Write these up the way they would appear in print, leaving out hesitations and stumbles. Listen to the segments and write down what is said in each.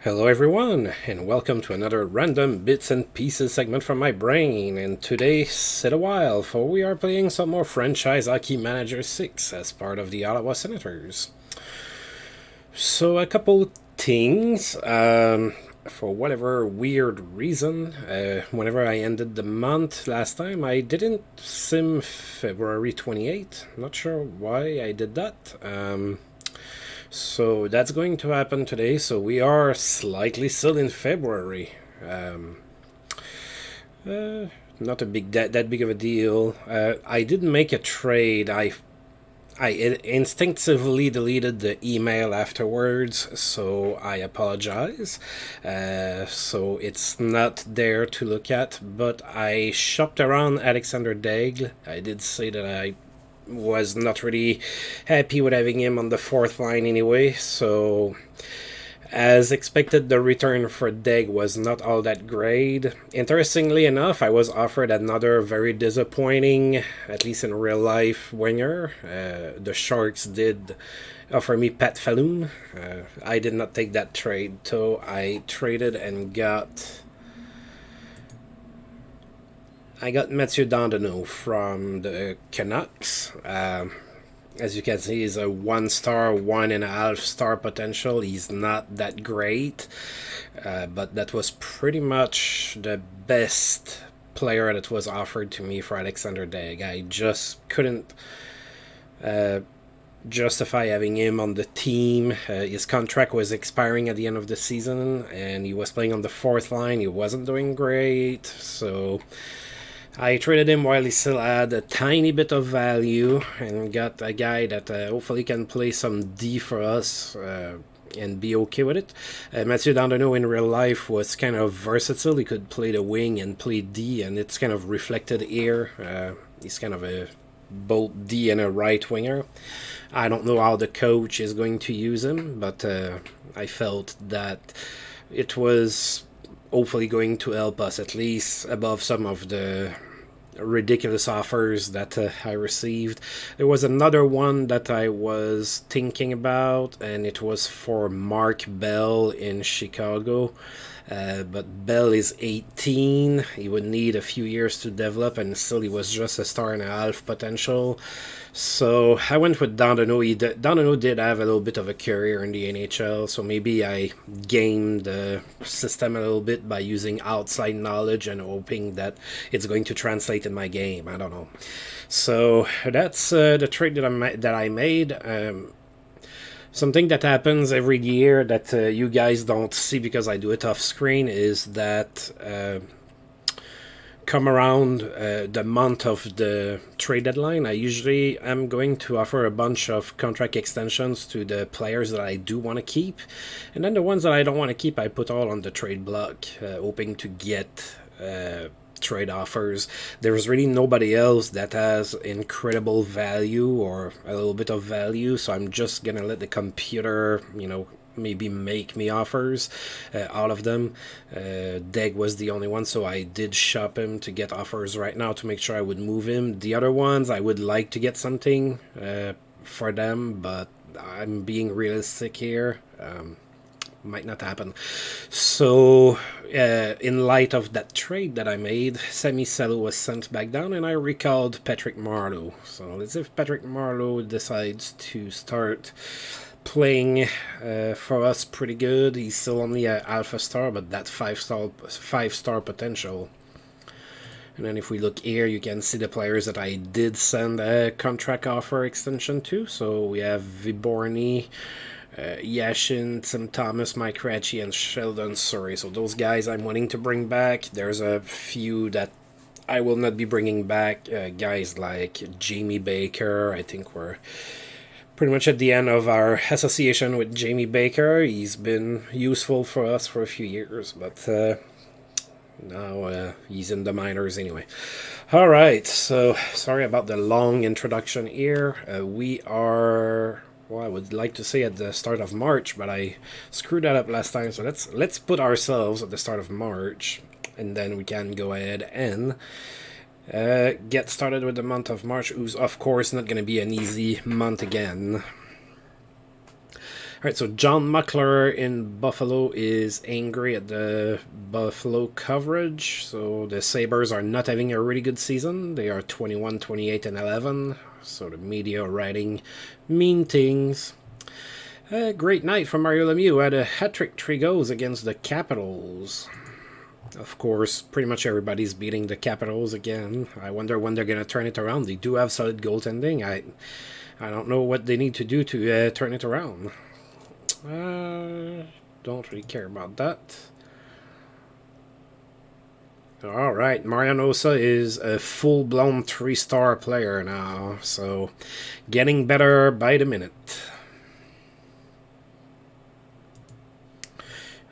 Hello everyone, and welcome to another random bits and pieces segment from my brain. And today, sit a while, for we are playing some more Franchise Hockey Manager 6 as part of the Ottawa Senators. So a couple things, for whatever weird reason, whenever I ended the month last time, I didn't sim February 28th. Not sure why I did that. So that's going to happen today. So we are slightly still in February. Um, uh, Not a that big of a deal. I didn't make a trade. I instinctively deleted the email afterwards, so I apologize. So it's not there to look at, but I shopped around Alexander Daigle. I did say that I was not really happy with having him on the fourth line anyway, so as expected, the return for Deg was not all that great. Interestingly enough, I was offered another very disappointing, at least in real life, winger. The Sharks did offer me Pat Falloon. I did not take that trade, so I traded and got Mathieu Dandonneau from the Canucks. As you can see, he's a 1 star, 1.5 star potential. He's not that great, but that was pretty much the best player that was offered to me for Alexander Deg. I just couldn't justify having him on the team. His contract was expiring at the end of the season, and he was playing on the fourth line. He wasn't doing great, so I traded him while he still had a tiny bit of value and got a guy that hopefully can play some D for us and be okay with it. Mathieu Dandonneau in real life was kind of versatile. He could play the wing and play D, and it's kind of reflected here. He's kind of a both D and a right winger. I don't know how the coach is going to use him, but I felt that it was hopefully going to help us at least above some of the ridiculous offers that I received. There was another one that I was thinking about, and it was for Mark Bell in Chicago. But Bell is 18. He would need a few years to develop, and still he was just a star and a half potential. So I went with Dandonneau. Dandonneau did have a little bit of a career in the NHL, so maybe I gamed the system a little bit by using outside knowledge and hoping that it's going to translate in my game. I don't know. So that's the trade that I made. Something that happens every year that you guys don't see because I do it off screen is that come around the month of the trade deadline, I usually am going to offer a bunch of contract extensions to the players that I do want to keep. And then the ones that I don't want to keep, I put all on the trade block, hoping to get trade offers. There's really nobody else that has incredible value or a little bit of value, so I'm just gonna let the computer, maybe make me offers out of them. Deg was the only one, so I did shop him to get offers right now to make sure I would move him. The other ones, I would like to get something for them, but I'm being realistic here. Might not happen. So, in light of that trade that I made, Sami Salo was sent back down, and I recalled Patrick Marleau. So let's see if Patrick Marleau decides to start playing for us pretty good. He's still only an alpha star, but that five star potential. And then if we look here, you can see the players that I did send a contract offer extension to. So we have Viborny, Yashin, Tim Thomas, Mike Ratchie, and Sheldon Surrey. So those guys I'm wanting to bring back. There's a few that I will not be bringing back. Guys like Jamie Baker. I think we're pretty much at the end of our association with Jamie Baker. He's been useful for us for a few years, but now he's in the minors anyway. All right, so sorry about the long introduction here. We are, well, I would like to say at the start of March, but I screwed that up last time. So let's put ourselves at the start of March, and then we can go ahead and get started with the month of March, who's of course not going to be an easy month again. Right, so John Muckler in Buffalo is angry at the Buffalo coverage. So the Sabres are not having a really good season. They are 21, 28, and 11. So the media are writing mean things. A great night from Mario Lemieux. Had a hat-trick, 3 goals against the Capitals. Of course, pretty much everybody's beating the Capitals again. I wonder when they're going to turn it around. They do have solid goaltending. I don't know what they need to do to turn it around. Don't really care about that. Alright, Marianosa is a full-blown 3-star player now, so getting better by the minute.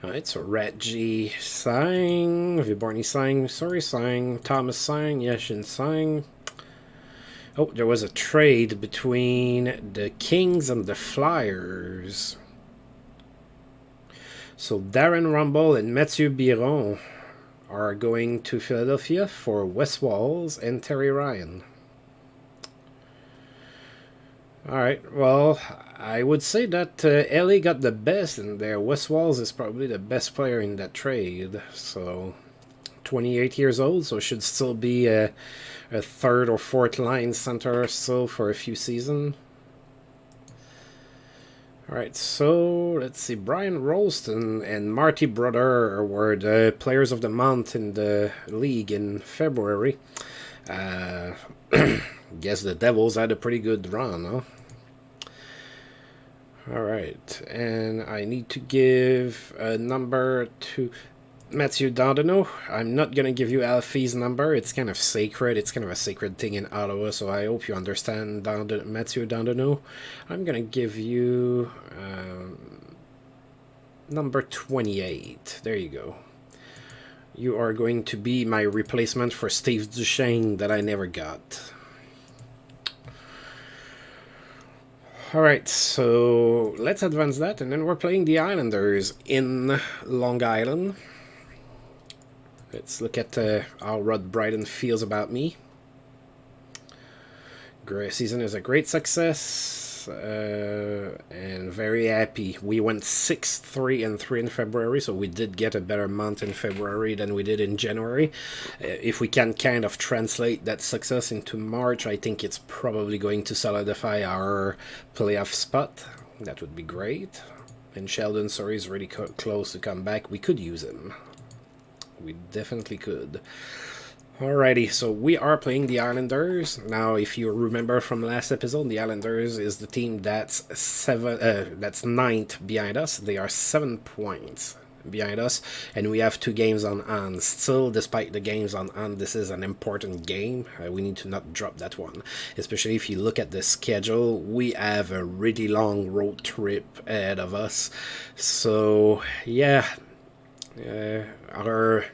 Alright, so Ratji Sang, Viborny Sang, Sorry Sang, Thomas Sang, Yashin Sang. Oh, there was a trade between the Kings and the Flyers. So Darren Rumble and Mathieu Biron are going to Philadelphia for Wes Walz and Terry Ryan. Alright, well, I would say that LA got the best in there. Wes Walz is probably the best player in that trade. So, 28 years old, so should still be a third or fourth line center still for a few seasons. Alright, so let's see. Brian Rolston and Marty Brodeur were the players of the month in the league in February. Guess the Devils had a pretty good run, huh? Alright, and I need to give a number to Mathieu Dandonneau. I'm not going to give you Alfie's number. It's kind of sacred. It's kind of a sacred thing in Ottawa, so I hope you understand Mathieu Dandonneau. I'm going to give you number 28. There you go. You are going to be my replacement for Steve Duchesne that I never got. Alright, so let's advance that, and then we're playing the Islanders in Long Island. Let's look at how Rod Brydon feels about me. Season is a great success, and very happy. We went 6-3-3 in February, so we did get a better month in February than we did in January. If we can kind of translate that success into March, I think it's probably going to solidify our playoff spot. That would be great. And Sheldon Surrey is really close to come back. We could use him. We definitely could. Alrighty, so we are playing the Islanders. Now, if you remember from last episode, the Islanders is the team that's ninth behind us. They are 7 points behind us, and we have 2 games on hand. Still, despite the games on hand, this is an important game. We need to not drop that one. Especially if you look at the schedule, we have a really long road trip ahead of us. So, yeah, our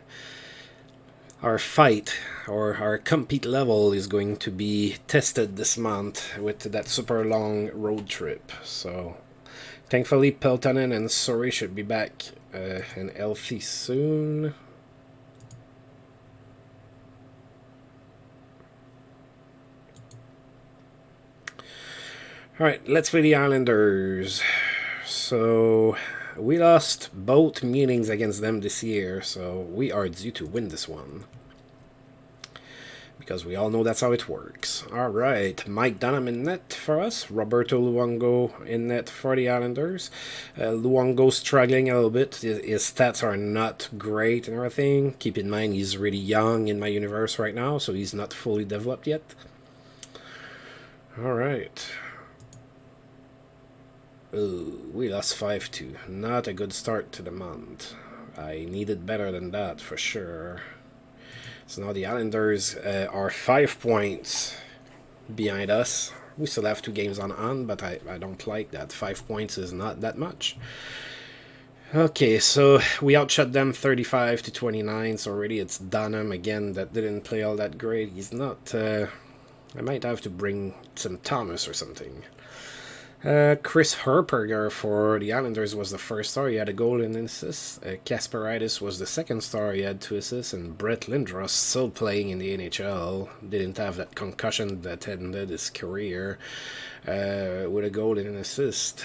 fight or our compete level is going to be tested this month with that super long road trip. So thankfully Peltonen and Sorry should be back and healthy soon. Alright, let's play the Islanders. So we lost both meetings against them this year, so we are due to win this one. Because we all know that's how it works. Alright, Mike Dunham in net for us. Roberto Luongo in net for the Islanders. Luongo struggling a little bit. His stats are not great and everything. Keep in mind he's really young in my universe right now, so he's not fully developed yet. Alright. Ooh, we lost 5-2. Not a good start to the month. I needed better than that for sure. So now the Islanders are 5 points behind us. We still have 2 games on hand, but I don't like that. 5 points is not that much. Okay, so we outshot them 35-29. So already it's Dunham again that didn't play all that great. He's not... I might have to bring some Thomas or something. Chris Herperger for the Islanders was the first star. He had a goal and an assist. Kasparidis was the second star. He had 2 assists. And Brett Lindros, still playing in the NHL, didn't have that concussion that ended his career, with a goal and an assist.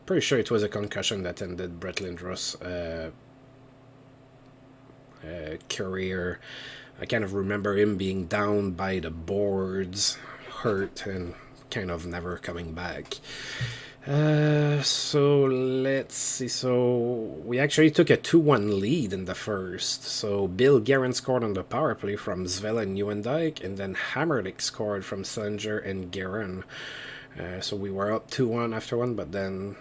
pretty sure it was a concussion that ended Brett Lindros' career. I kind of remember him being down by the boards, hurt, and kind of never coming back. So let's see. So we actually took a 2-1 lead in the first. So Bill Guerin scored on the power play from Zvela and Nieuwendyk, and then Hammerlick scored from Salinger and Guerin. So we were up 2-1 after one, but then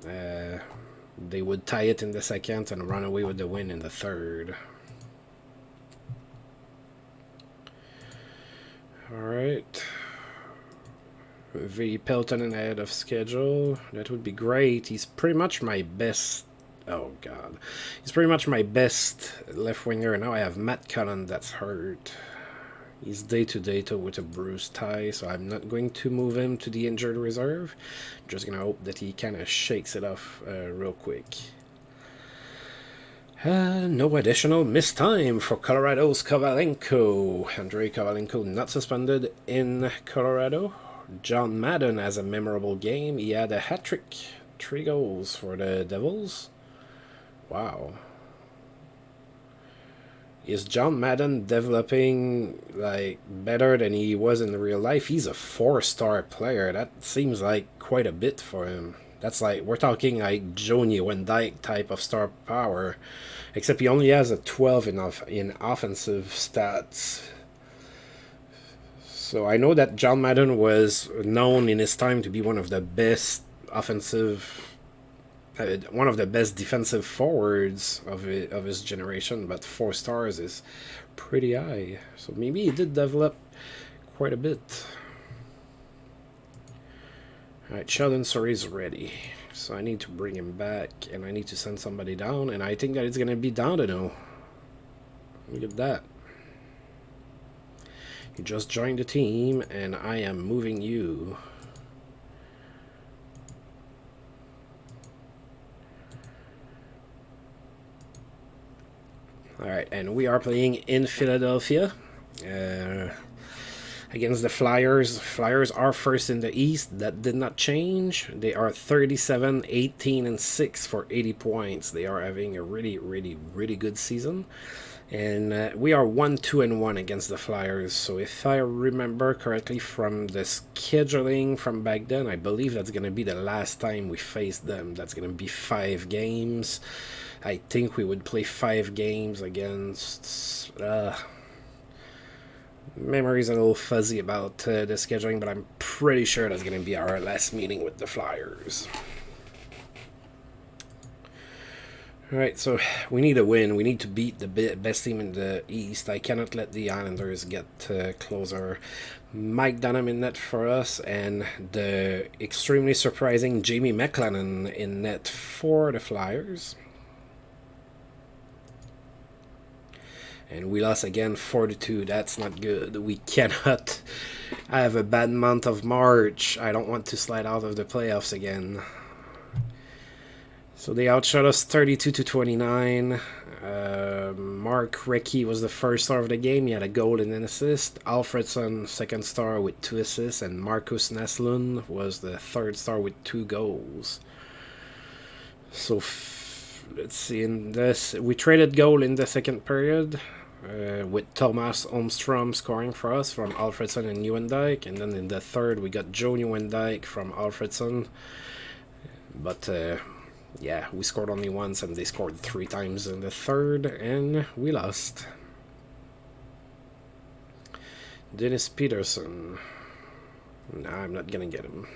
they would tie it in the second and run away with the win in the third. Alright. V. Peltonen ahead of schedule. That would be great. He's pretty much my best... Oh, God. He's pretty much my best left winger. Now I have Matt Cullen that's hurt. He's day-to-day with a bruised thigh, so I'm not going to move him to the injured reserve. I'm just going to hope that he kind of shakes it off real quick. No additional missed time for Colorado's Kovalenko. Andrei Kovalenko not suspended in Colorado. John Madden has a memorable game. He had a hat-trick, 3 goals for the Devils. Wow. Is John Madden developing like better than he was in real life? He's a 4-star player. That seems like quite a bit for him. That's like, we're talking like Joe Nieuwendyk type of star power. Except he only has a 12 in offensive stats. So I know that John Madden was known in his time to be one of the best offensive, one of the best defensive forwards of his generation, but 4 stars is pretty high. So maybe he did develop quite a bit. Alright, Sheldon Surrey's ready. So I need to bring him back, and I need to send somebody down, and I think that it's going to be down to now. Look at that. You just joined the team, and I am moving you. Alright, and we are playing in Philadelphia. Against the Flyers. Flyers are first in the East. That did not change. They are 37, 18, and 6 for 80 points. They are having a really, really, really good season. And we are 1-2-1 against the Flyers. So if I remember correctly from the scheduling from back then, I believe that's going to be the last time we face them. That's going to be 5 games. I think we would play 5 games against... memory's a little fuzzy about the scheduling, but I'm pretty sure that's going to be our last meeting with the Flyers. Alright, so we need a win. We need to beat the best team in the East. I cannot let the Islanders get closer. Mike Dunham in net for us, and the extremely surprising Jamie McLennan in net for the Flyers. And we lost again 4-2. That's not good. We cannot have a bad month of March. I don't want to slide out of the playoffs again. So they outshot us 32-29. Mark Recchi was the first star of the game. He had a goal and an assist. Alfredson, second star with 2 assists. And Marcus Naslund was the third star with 2 goals. So let's see. In this, we traded goal in the second period. With Thomas Holmstrom scoring for us from Alfredson and Nieuwendyk, and then in the third we got Joe Nieuwendyk from Alfredson, but yeah, we scored only once and they scored 3 times in the third, and we lost. Dennis Peterson, nah, I'm not gonna get him.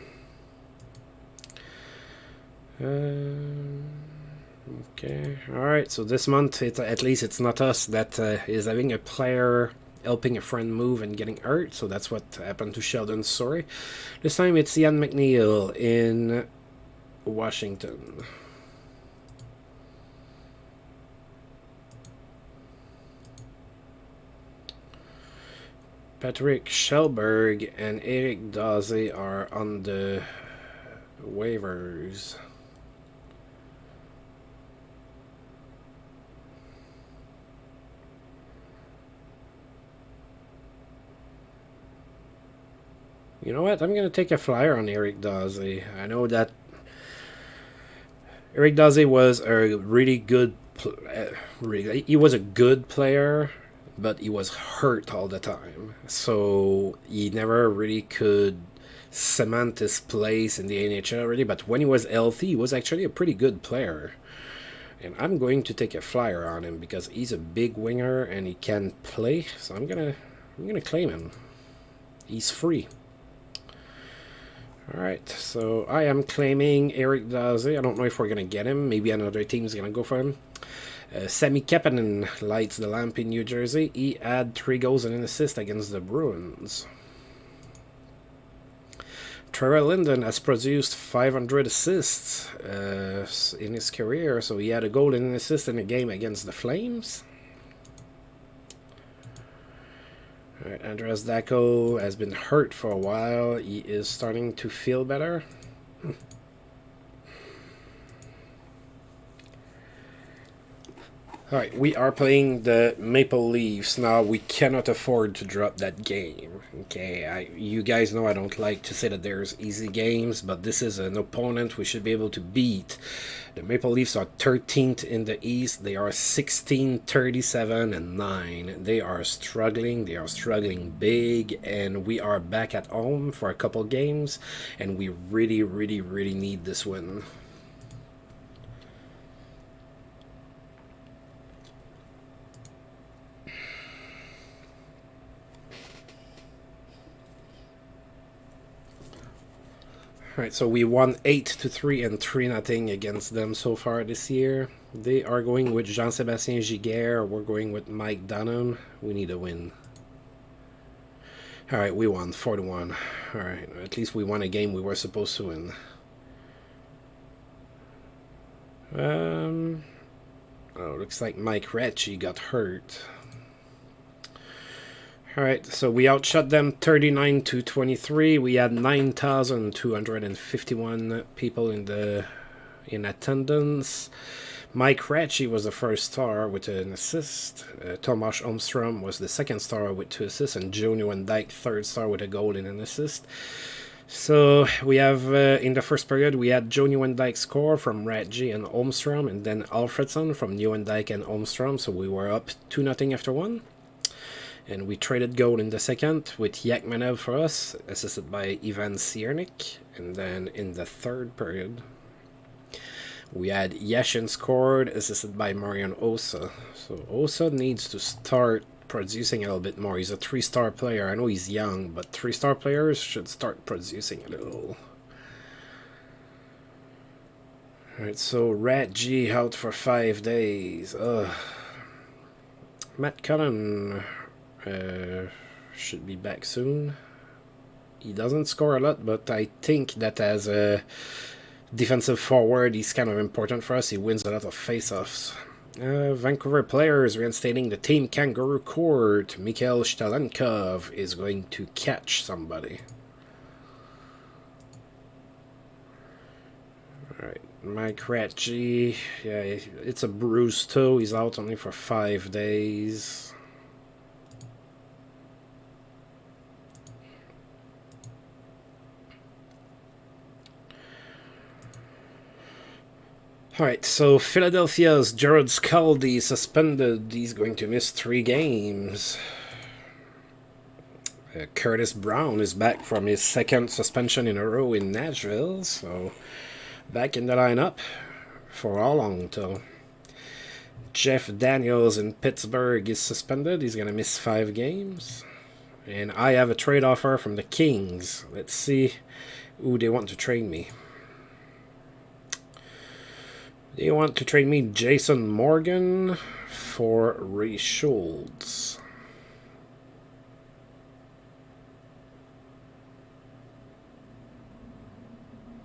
Okay, alright, so this month, at least it's not us that is having a player helping a friend move and getting hurt, so that's what happened to Sheldon Surrey. This time it's Ian McNeil in Washington. Patrick Schellberg and Eric Daze are on the waivers. You know what? I'm going to take a flyer on Eric Daze. I know that Eric Daze was a really good, he was a good player, but he was hurt all the time. So he never really could cement his place in the NHL really. But when he was healthy, he was actually a pretty good player. And I'm going to take a flyer on him because he's a big winger and he can play. So I'm gonna claim him. He's free. Alright, so I am claiming Eric Daze. I don't know if we're going to get him. Maybe another team's going to go for him. Sami Kapanen lights the lamp in New Jersey. He had 3 goals and an assist against the Bruins. Trevor Linden has produced 500 assists in his career, so he had a goal and an assist in a game against the Flames. Alright, Andreas Dacko has been hurt for a while. He is starting to feel better. Alright, we are playing the Maple Leafs. Now, we cannot afford to drop that game. Okay, you guys know I don't like to say that there's easy games, but this is an opponent we should be able to beat. The Maple Leafs are 13th in the East. They are 16, 37, and 9. They are struggling. They are struggling big, and we are back at home for a couple games, and we really, really, really need this win. Alright, so we won 8-3 and 3-0 against them so far this year. They are going with Jean-Sébastien Giguère. We're going with Mike Dunham. We need a win. Alright, we won 4-1. Alright, at least we won a game we were supposed to win. Oh, looks like Mike Ratchie got hurt. Alright, so we outshot them 39-23. We had 9,251 people in attendance. Mike Ratchie was the first star with an assist. Tomas Holmstrom was the second star with 2 assists, and Joe Nieuwendyk third star with a goal and an assist. So we have, in the first period, we had Joe Nieuwendyk score from Ratchie and Holmstrom, and then Alfredson from Nieuwendyk and Holmstrom, so we were up 2-0 after 1. And we traded goal in the second with Yakmanev for us, assisted by Ivan Ciernik. And then in the third period, we had Yashin scored, assisted by Marian Osa. So Osa needs to start producing a little bit more. He's a 3-star player. I know he's young, but 3-star players should start producing a little. Alright, so Rat G out for 5 days. Matt Cullen should be back soon. He doesn't score a lot, but I think that as a defensive forward, he's kind of important for us. He wins a lot of face-offs. Vancouver players reinstating the Team Kangaroo Court. Mikhail Shtalenkov is going to catch somebody. Alright, Mike Ratchie. Yeah, it's a bruised toe. He's out only for 5 days. Alright, so Philadelphia's Gerard Scaldi suspended. He's going to miss 3 games. Curtis Brown is back from his 2nd suspension in a row in Nashville, so back in the lineup for how long till? Jeff Daniels in Pittsburgh is suspended. He's going to miss 5 games. And I have a trade offer from the Kings. Let's see who they want to trade me. They want to trade me Jason Morgan for Ray Schultz.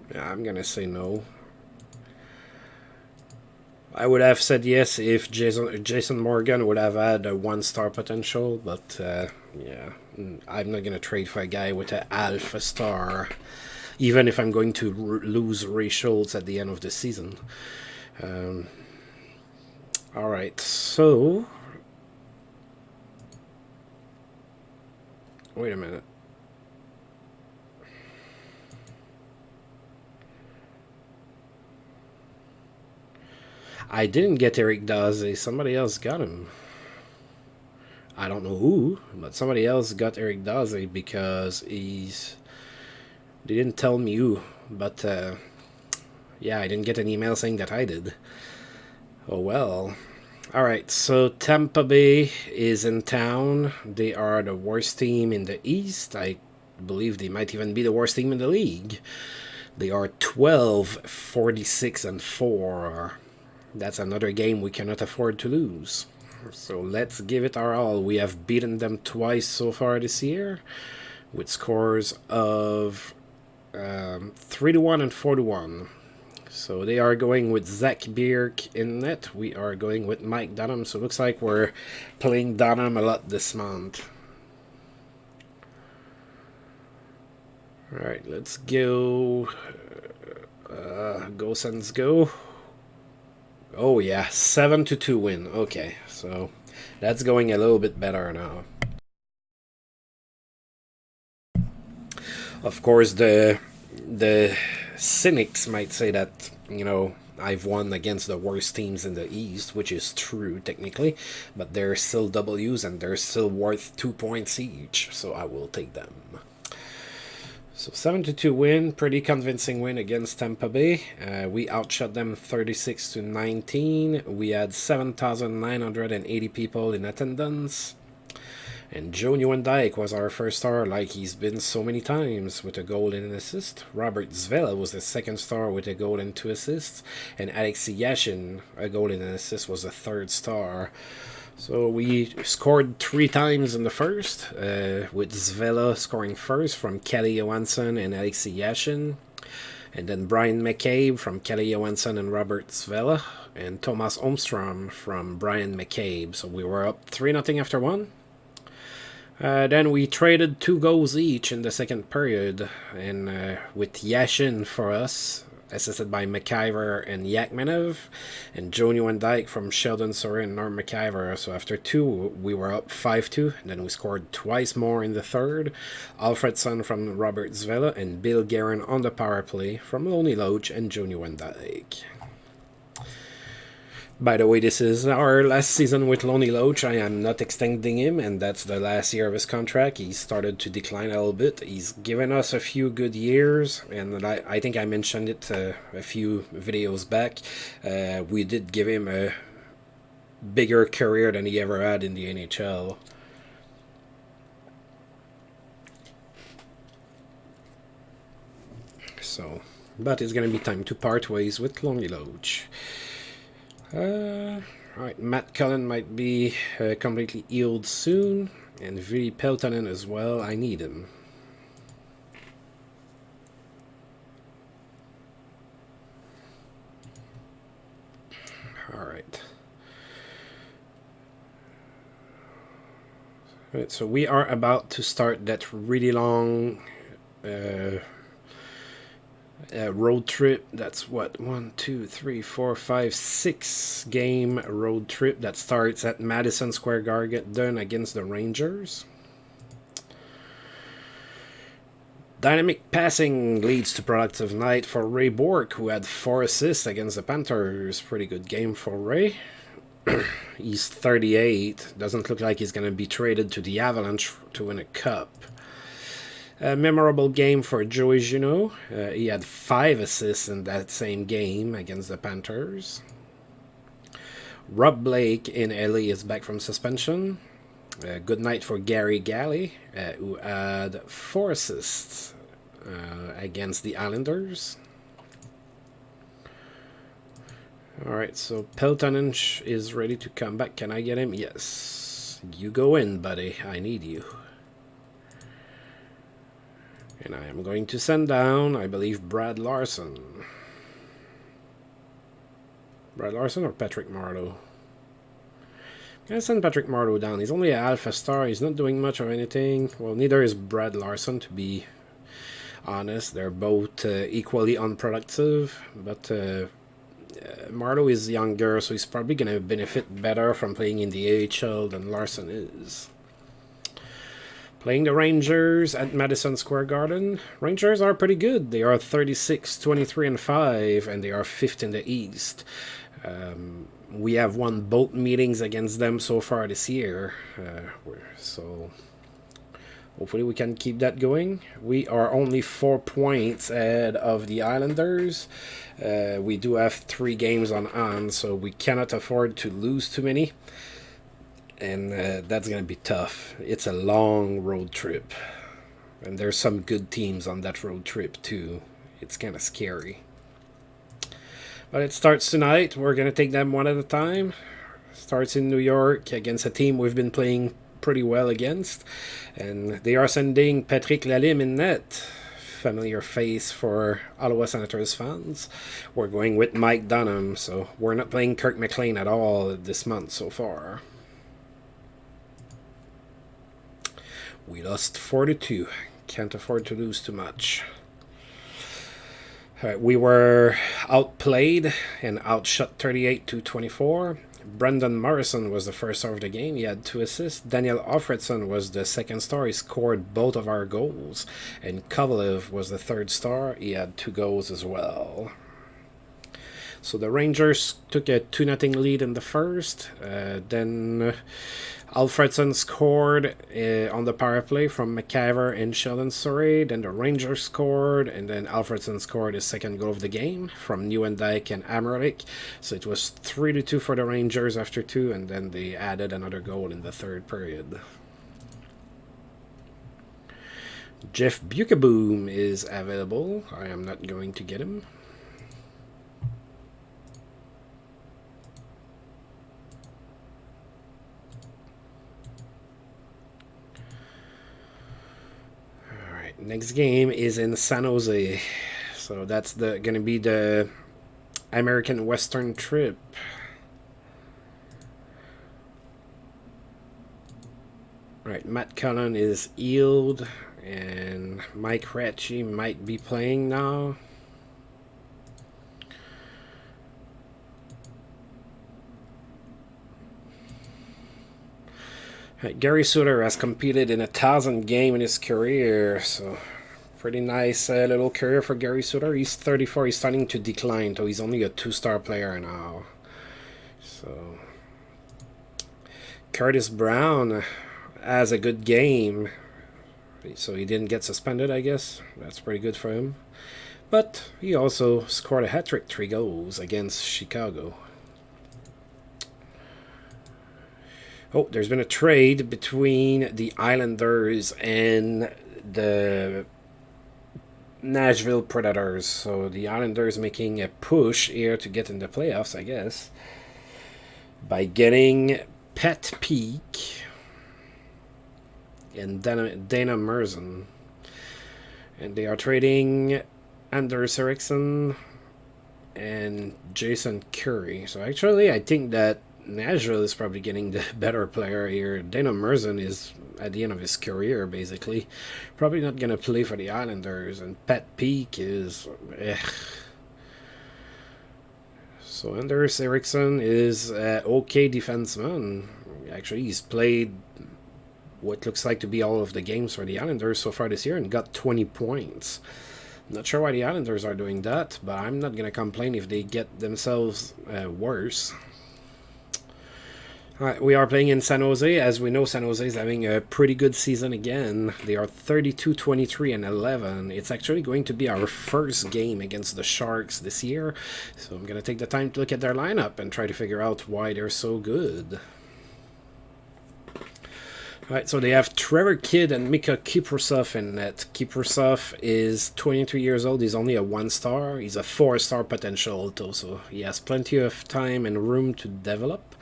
Yeah, I'm gonna say no. I would have said yes if Jason Morgan would have had a 1-star potential, but yeah, I'm not gonna trade for a guy with an alpha star, even if I'm going to lose Ray Schultz at the end of the season. Alright, so wait a minute. I didn't get Eric Daze. Somebody else got him. I don't know who, but somebody else got Eric Daze because they didn't tell me who, but yeah, I didn't get an email saying that I did. Oh well. Alright, so Tampa Bay is in town. They are the worst team in the East. I believe they might even be the worst team in the league. They are 12, 46, and 4. That's another game we cannot afford to lose. So let's give it our all. We have beaten them twice so far this year, with scores of 3-1 and 4-1. So they are going with Zach Bierk in net. We are going with Mike Dunham. So it looks like we're playing Dunham a lot this month. Alright, let's go. Go Sens go. Oh yeah, 7-2 win. Okay, so that's going a little bit better now. Of course, the cynics might say that, you know, I've won against the worst teams in the East, which is true technically, but they're still W's and they're still worth 2 points each, so I will take them. So 7-2 win, pretty convincing win against Tampa Bay. We outshot them 36-19. We had 7,980 people in attendance. And Joe Nieuwendyk was our first star, like he's been so many times, with a goal and an assist. Robert Zvela was the second star with a goal and 2 assists. And Alexei Yashin, a goal and an assist, was the third star. So we scored 3 times in the first, with Zvela scoring first from Kalle Johansson and Alexei Yashin. And then Brian McCabe from Kalle Johansson and Robert Zvela. And Thomas Omstrom from Brian McCabe. So we were up 3-0 after 1. Then we traded 2 goals each in the second period, and with Yashin for us, assisted by McIver and Yakmanov, and Joe Nieuwendyk from Sheldon Soren and Norm McIver. So after 2, we were up 5-2, and then we scored twice more in the third. Alfredson from Robert Zvela, and Bill Guerin on the power play from Lonnie Loach and Joe Nieuwendyk. By the way, this is our last season with Lonnie Loach. I am not extending him, and that's the last year of his contract. He started to decline a little bit. He's given us a few good years, and I think I mentioned it a few videos back. We did give him a bigger career than he ever had in the NHL. So, but it's going to be time to part ways with Lonnie Loach. Alright, Matt Cullen might be completely healed soon, and Vili Peltonen as well. I need him. Alright. Alright, so we are about to start that really long road trip. That's what, 1, 2, 3, 4, 5, 6 game road trip that starts at Madison Square Garden against the Rangers. Dynamic passing leads to productive night for Ray Bourque, who had 4 assists against the Panthers. Pretty good game for Ray. He's 38. Doesn't look like he's going to be traded to the Avalanche to win a cup. A memorable game for Joey Junot. He had 5 assists in that same game against the Panthers. Rob Blake in LA is back from suspension. Good night for Gary Galley, who had 4 assists against the Islanders. Alright, so Peltonen is ready to come back. Can I get him? Yes. You go in, buddy. I need you. And I am going to send down, I believe, Brad Larson. Brad Larson or Patrick Marleau? I'm going to send Patrick Marleau down. He's only an alpha star. He's not doing much of anything. Well, neither is Brad Larson, to be honest. They're both equally unproductive. But Marleau is younger, so he's probably going to benefit better from playing in the AHL than Larson is. Playing the Rangers at Madison Square Garden. Rangers are pretty good. They are 36, 23, and 5, and they are 5th in the East. We have won both meetings against them so far this year. So hopefully we can keep that going. We are only 4 points ahead of the Islanders. We do have 3 games on hand, so we cannot afford to lose too many. And that's going to be tough. It's a long road trip. And there's some good teams on that road trip too. It's kind of scary. But it starts tonight. We're going to take them one at a time. Starts in New York against a team we've been playing pretty well against. And they are sending Patrick Lalime in net. Familiar face for Ottawa Senators fans. We're going with Mike Dunham, so we're not playing Kirk McLean at all this month so far. We lost 4-2. Can't afford to lose too much. We were outplayed and outshot 38-24. Brendan Morrison was the first star of the game. He had 2 assists. Daniel Alfredson was the second star. He scored both of our goals. And Kovalev was the third star. He had 2 goals as well. So the Rangers took a 2-0 lead in the first. Then Alfredson scored on the power play from McIver and Sheldon Surrey. Then the Rangers scored, and then Alfredson scored his second goal of the game from Nieuwendyk and Amerlik. So it was 3-2 for the Rangers after 2, and then they added another goal in the third period. Jeff Bukaboom is available. I am not going to get him. Next game is in San Jose, so that's gonna be the American Western trip. Right, Matt Cullen is healed, and Mike Ratchie might be playing now. Gary Suter has competed in 1,000 games in his career, so pretty nice little career for Gary Suter. He's 34, he's starting to decline, so he's only a 2-star player now. So Curtis Brown has a good game, so he didn't get suspended, I guess. That's pretty good for him. But he also scored a hat-trick, 3 goals against Chicago. Oh, there's been a trade between the Islanders and the Nashville Predators. So the Islanders making a push here to get in the playoffs, I guess, by getting Pat Peak and Dana Merzen. And they are trading Anders Eriksson and Jason Curry. So actually, I think that Nashville is probably getting the better player here. Dana Merzen is at the end of his career, basically. Probably not going to play for the Islanders. And Pat Peak is... So Anders Eriksson is an okay defenseman. Actually, he's played what looks like to be all of the games for the Islanders so far this year and got 20 points. Not sure why the Islanders are doing that, but I'm not going to complain if they get themselves worse. Alright, we are playing in San Jose. As we know, San Jose is having a pretty good season again. They are 32, 23, and 11. It's actually going to be our first game against the Sharks this year. So I'm going to take the time to look at their lineup and try to figure out why they're so good. Alright, so they have Trevor Kidd and Mika Kiprasov in net. Kiprasov is 23 years old. He's only a 1-star. He's a 4-star potential, though, so he has plenty of time and room to develop.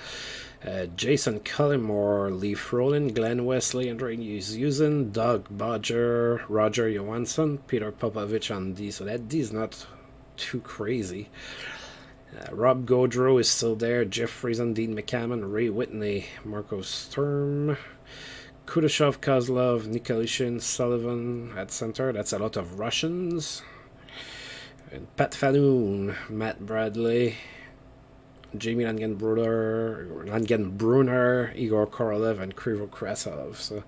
Jason Cullimore, Lee Frolin, Glenn Wesley, Andre Yusin, Doug Bodger, Roger Johansson, Peter Popovich on D. So that D is not too crazy. Rob Gaudreau is still there. Jeff Friesen, Dean McCammon, Ray Whitney, Marco Sturm, Kudashov, Kozlov, Nikolishin, Sullivan at center. That's a lot of Russians. And Pat Falloon, Matt Bradley, Jamie Langenbrunner, Igor Korolev, and Krivo Krasov. So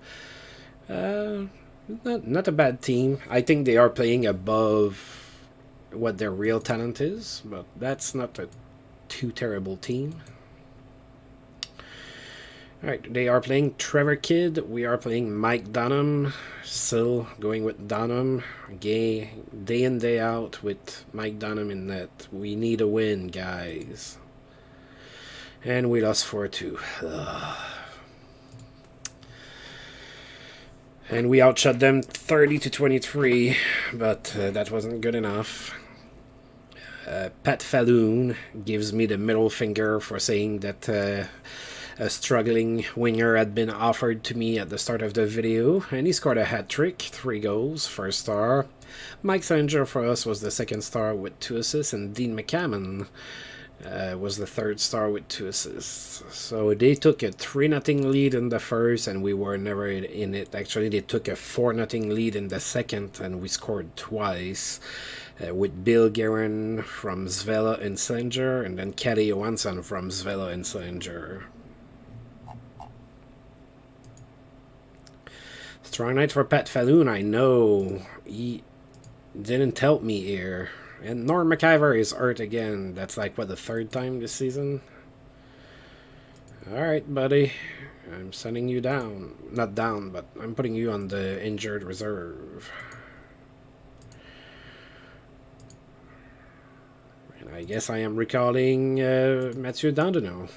Uh, not a bad team. I think they are playing above what their real talent is, but that's not a too terrible team. Alright, they are playing Trevor Kidd. We are playing Mike Dunham. Still going with Dunham. Day in, day out with Mike Dunham in net. We need a win, guys. And we lost 4-2. And we outshot them 30-23, but that wasn't good enough. Pat Falloon gives me the middle finger for saying that a struggling winger had been offered to me at the start of the video, and he scored a hat-trick, 3 goals, first star. Mike Sanger for us was the second star with 2 assists, and Dean McCammon was the third star with 2 assists. So they took a 3-0 lead in the first, and we were never in it. Actually, they took a 4-0 lead in the second, and we scored twice. With Bill Guerin from Svela and Sanger, and then Kelly Johansson from Svela and Sanger. Strong night for Pat Falloon, I know. He didn't help me here. And Norm McIver is hurt again. That's like, what, the 3rd time this season? Alright, buddy. I'm sending you down. Not down, but I'm putting you on the injured reserve. And I guess I am recalling Mathieu Dandonneau.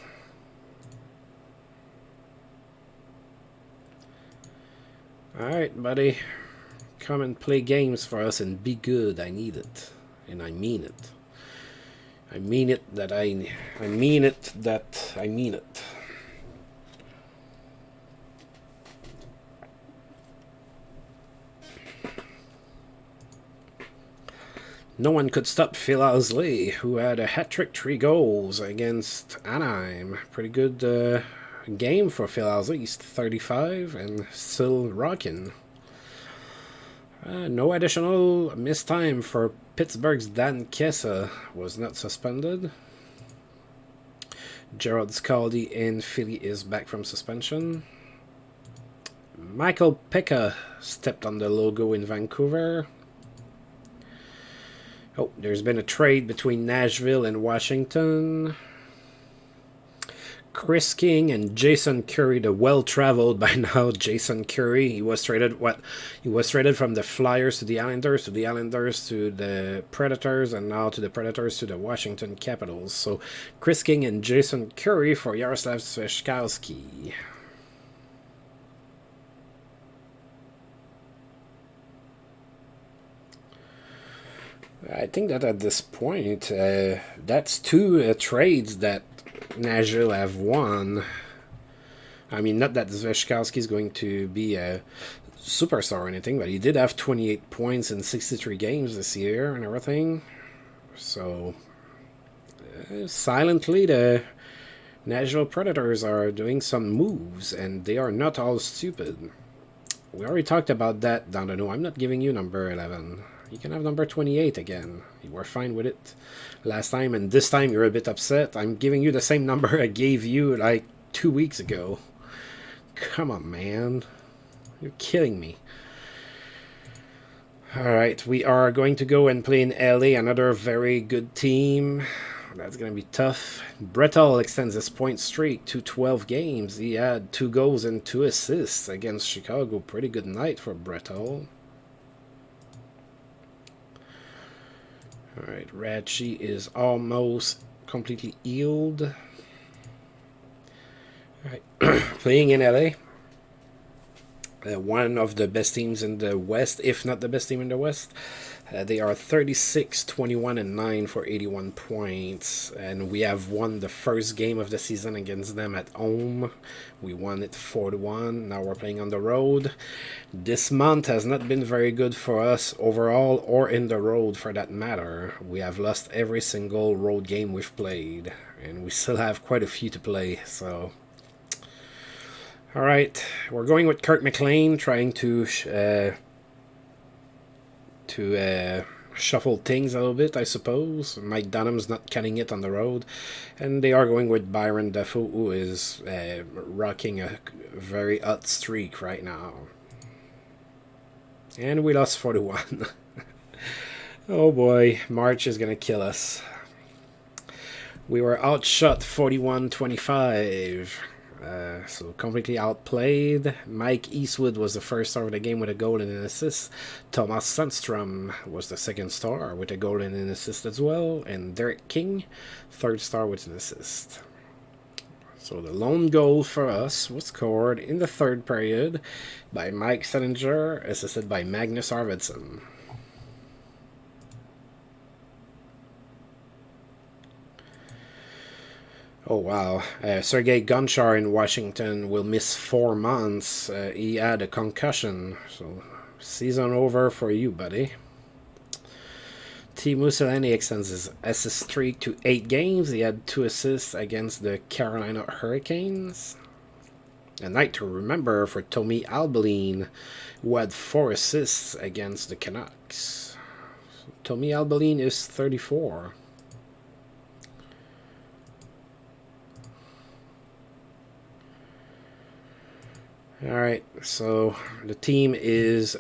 Alright, buddy. Come and play games for us and be good. I need it. And I mean it. I mean it that I mean it that I mean it. No one could stop Phil Owsley, who had a hat-trick, 3 goals against Anaheim. Pretty good game for Phil Owsley. He's 35 and still rocking. No additional missed time for Pittsburgh's Dan Kessa, was not suspended. Gerald Scaldi in Philly is back from suspension. Michael Pekka stepped on the logo in Vancouver. Oh, there's been a trade between Nashville and Washington. Chris King and Jason Curry, the well-traveled by now Jason Curry. He was traded from the Flyers to the Islanders, to the Islanders to the Predators, and now to the Predators to the Washington Capitals. So Chris King and Jason Curry for Jaroslav Sveshkowski. I think that at this point, that's 2 trades that Nashville have won. I mean, not that Sveshkowski is going to be a superstar or anything, but he did have 28 points in 63 games this year and everything. So, silently, the Nashville Predators are doing some moves, and they are not all stupid. We already talked about that, Dandonneau. I'm not giving you number 11. You can have number 28 again. You were fine with it last time, and this time you're a bit upset. I'm giving you the same number I gave you like 2 weeks ago. Come on, man. You're killing me. Alright, we are going to go and play in LA, another very good team. That's going to be tough. Brett Hull extends his point streak to 12 games. He had 2 goals and 2 assists against Chicago. Pretty good night for Brett Hull. Alright, Radchi is almost completely healed. Alright, playing in LA. One of the best teams in the West, if not the best team in the West. They are 36, 21, and 9 for 81 points. And we have won the first game of the season against them at home. We won it 4-1. Now we're playing on the road. This month has not been very good for us overall, or in the road for that matter. We have lost every single road game we've played. And we still have quite a few to play, so... Alright, we're going with Kurt McLean, trying to shuffle things a little bit, I suppose. Mike Dunham's not cutting it on the road. And they are going with Byron Dafoe, who is rocking a very hot streak right now. And we lost 4-1. Oh boy, March is gonna kill us. We were outshot 41-25. So completely outplayed. Mike Eastwood was the first star of the game with a goal and an assist. Thomas Sandstrom was the second star with a goal and an assist as well. And Derek King, third star with an assist. So the lone goal for us was scored in the third period by Mike Settinger, assisted by Magnus Arvidsson. Oh wow. Sergei Gonchar in Washington will miss 4 months. He had a concussion, so season over for you, buddy. Teemu Selanne extends his assist streak to 8 games. He had 2 assists against the Carolina Hurricanes. A night to remember for Tommy Albeline, who had 4 assists against the Canucks. Tommy Albeline is 34. Alright, so the team is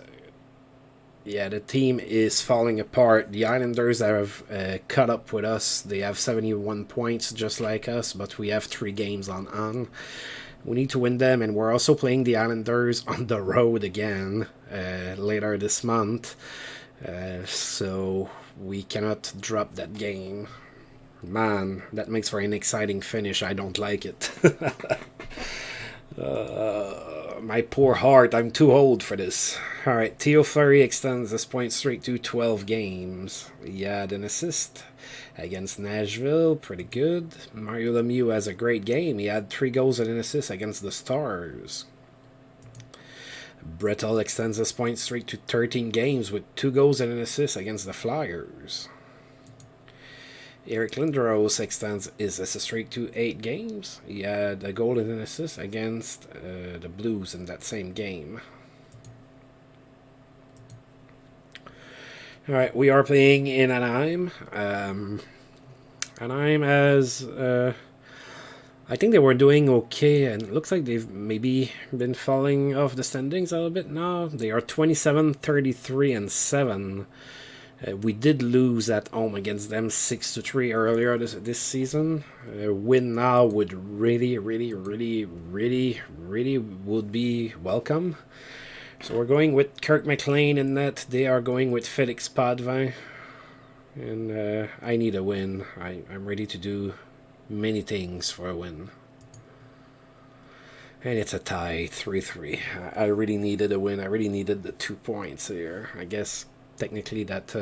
falling apart. The Islanders have caught up with us. They have 71 points just like us, but we have 3 games on. We need to win them, and we're also playing the Islanders on the road again later this month. So we cannot drop that game. Man, that makes for an exciting finish. I don't like it. My poor heart, I'm too old for this. Alright, Theo Fleury extends his point streak to 12 games. He had an assist against Nashville, pretty good. Mario Lemieux has a great game. He had 3 goals and an assist against the Stars. Brett Hull extends his point streak to 13 games with 2 goals and an assist against the Flyers. Eric Lindros extends his assist streak to 8 games. He had a goal and an assist against the Blues in that same game. Alright, we are playing in Anaheim. Anaheim has... I think they were doing okay, and it looks like they've maybe been falling off the standings a little bit now. They are 27, 33, and 7. We did lose at home against them 6-3 earlier this season. Win now would really would be welcome. So we're going with Kirk McLean in net. They are going with Felix Potvin. And I need a win. I'm ready to do many things for a win. And it's a tie, 3-3. I really needed a win. I really needed the 2 points here. I guess technically that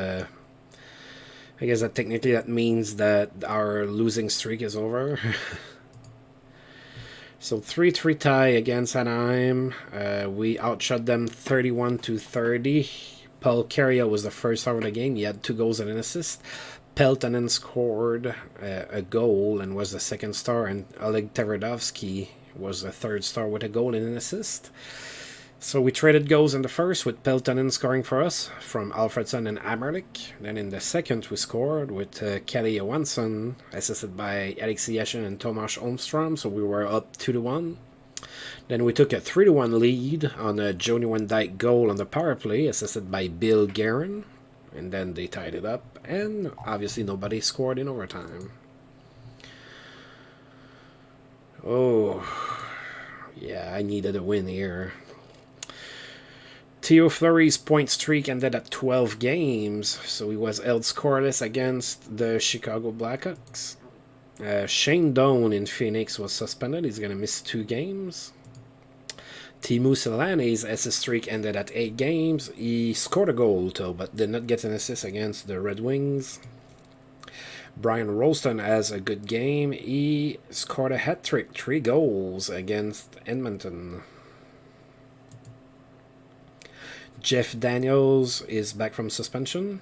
means that our losing streak is over. So 3-3 tie against Anaheim. We outshot them 31-30. Paul Carrier was the first star of the game. He had 2 goals and an assist. Peltonen scored a goal and was the second star, and Oleg Tverdovsky was the third star with a goal and an assist. So we traded goals in the first with Peltonen scoring for us from Alfredsson and Amerlik. Then in the second we scored with Kelly Johansson, assisted by Alexei Yashin and Tomas Holmstrom. So we were up 2-1. Then we took a 3-1 lead on a Johnny Van Dyke goal on the power play, assisted by Bill Guerin. And then they tied it up, and obviously nobody scored in overtime. Oh, yeah, I needed a win here. Theo Fleury's point streak ended at 12 games, so he was held scoreless against the Chicago Blackhawks. Shane Doan in Phoenix was suspended. He's going to miss 2 games. Teemu Selanne's assist streak ended at 8 games. He scored a goal, though, but did not get an assist against the Red Wings. Brian Rolston has a good game. He scored a hat-trick, 3 goals against Edmonton. Jeff Daniels is back from suspension.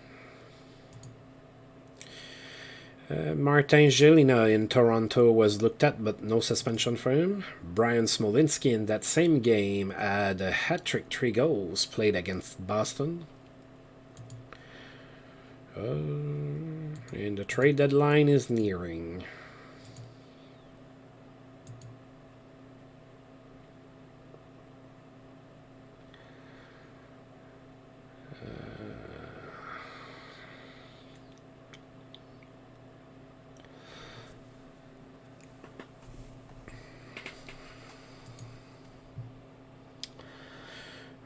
Martin Gelina in Toronto was looked at, but no suspension for him. Brian Smolinski in that same game had a hat-trick, 3 goals, played against Boston. And the trade deadline is nearing.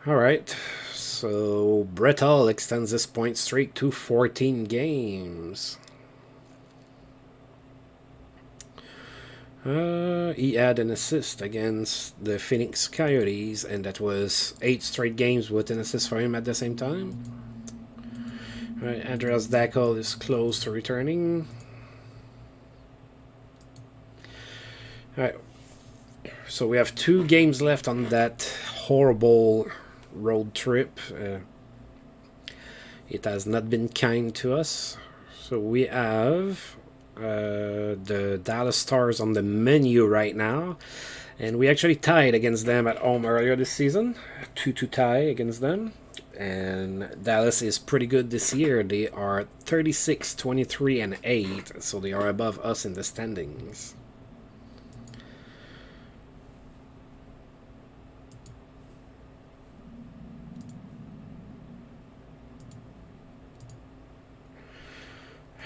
All right. So Brett Hull extends his point streak to 14 games. He had an assist against the Phoenix Coyotes, and that was 8 straight games with an assist for him at the same time. All right, Andreas Dackel is close to returning. All right. So we have 2 games left on that horrible road trip. It has not been kind to us. So we have the Dallas Stars on the menu right now. And we actually tied against them at home earlier this season. 2-2 tie against them. And Dallas is pretty good this year. They are 36, 23, and 8. So they are above us in the standings.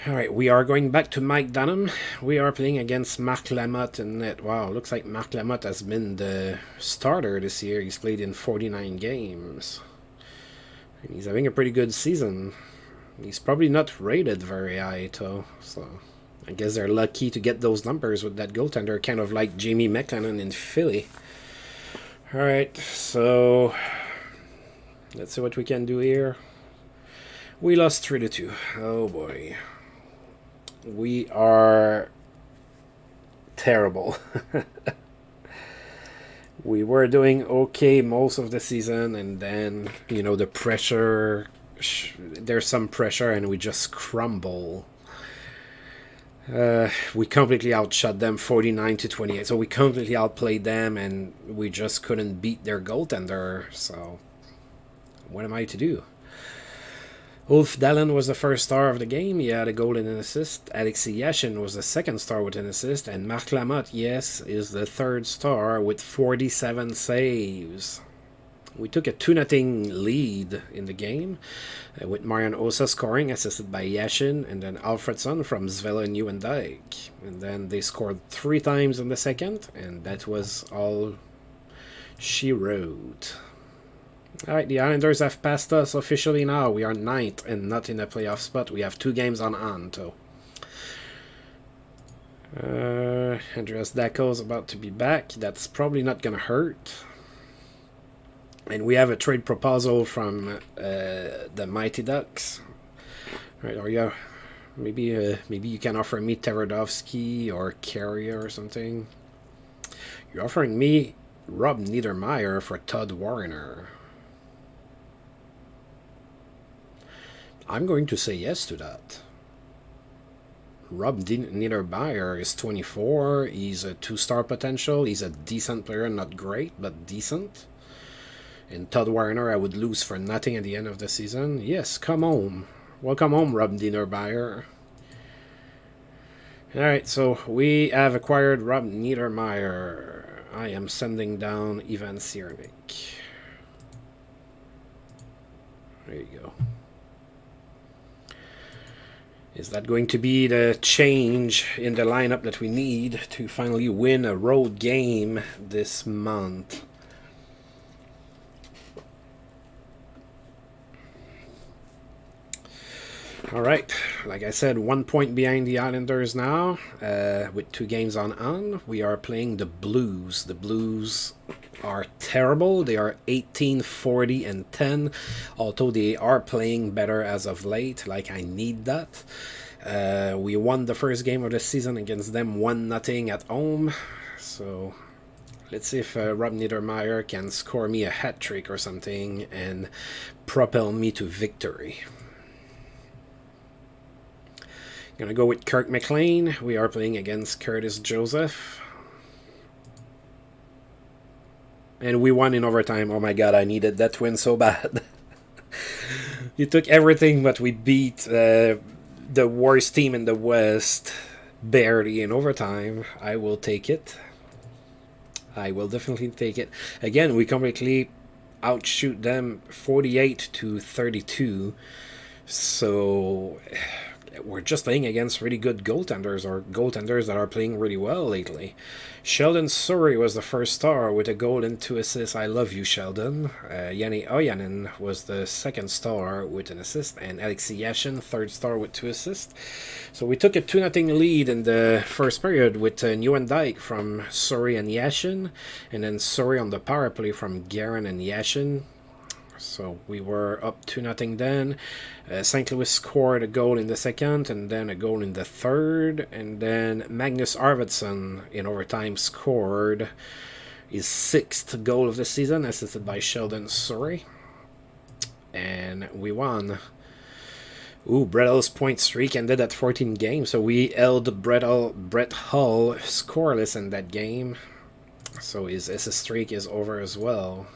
Alright, we are going back to Mike Dunham. We are playing against Marc Lamotte in net. Wow, looks like Marc Lamotte has been the starter this year. He's played in 49 games. And he's having a pretty good season. He's probably not rated very high, though. So I guess they're lucky to get those numbers with that goaltender, kind of like Jamie McLennan in Philly. Alright, so let's see what we can do here. We lost 3-2. Oh boy. We are terrible. We were doing okay most of the season, and then, you know, the pressure, there's some pressure, and we just crumble. We completely outshot them 49-28, so we completely outplayed them, and we just couldn't beat their goaltender, so what am I to do? Ulf Dallin was the first star of the game. He had a goal and an assist. Alexei Yashin was the second star with an assist. And Marc Lamotte, yes, is the third star with 47 saves. We took a 2-0 lead in the game with Marian Osa scoring, assisted by Yashin, and then Alfredson from Zvela and Nieuwendyk. And then they scored 3 times in the second, and that was all she wrote. Alright, the Islanders have passed us officially now. We are 9th and not in a playoff spot. We have 2 games on hand, though. Andreas Dacko is about to be back. That's probably not going to hurt. And we have a trade proposal from the Mighty Ducks. Alright, are you... Maybe you can offer me Terodovsky or Carrier or something. You're offering me Rob Niedermeyer for Todd Warner. I'm going to say yes to that. Rob Niedermeyer is 24. He's a 2-star potential. He's a decent player, not great, but decent. And Todd Warner, I would lose for nothing at the end of the season. Yes, come home. Welcome home, Rob Niedermeyer. Alright, so we have acquired Rob Niedermeyer. I am sending down Ivan Ciernik. There you go. Is that going to be the change in the lineup that we need to finally win a road game this month? Alright, like I said, 1 point behind the Islanders now, with 2 games on. We are playing the Blues. The Blues are terrible. They are 18, 40, and 10, although they are playing better as of late. Like, I need that. We won the first game of the season against them 1-0 at home. So let's see if Rob Niedermeyer can score me a hat trick or something and propel me to victory. Gonna go with Kirk McLean. We are playing against Curtis Joseph. And we won in overtime. Oh my god, I needed that win so bad. You took everything, but we beat the worst team in the West barely in overtime. I will take it. I will definitely take it. Again, we completely outshoot them 48-32. So we're just playing against really good goaltenders, or goaltenders that are playing really well lately. Sheldon Surrey was the first star with a goal and 2 assists. I love you, Sheldon. Yanni Oyanen was the second star with an assist, and Alexei Yashin, third star with 2 assists. So we took a 2-0 lead in the first period with Nieuwendyk from Surrey and Yashin, and then Surrey on the power play from Guerin and Yashin. So we were up 2-0 then. St. Louis scored a goal in the second and then a goal in the third. And then Magnus Arvidsson in overtime scored his 6th goal of the season, assisted by Sheldon Surrey. And we won. Brett Hull's point streak ended at 14 games. So we held Brett Hull scoreless in that game. So his assist streak is over as well.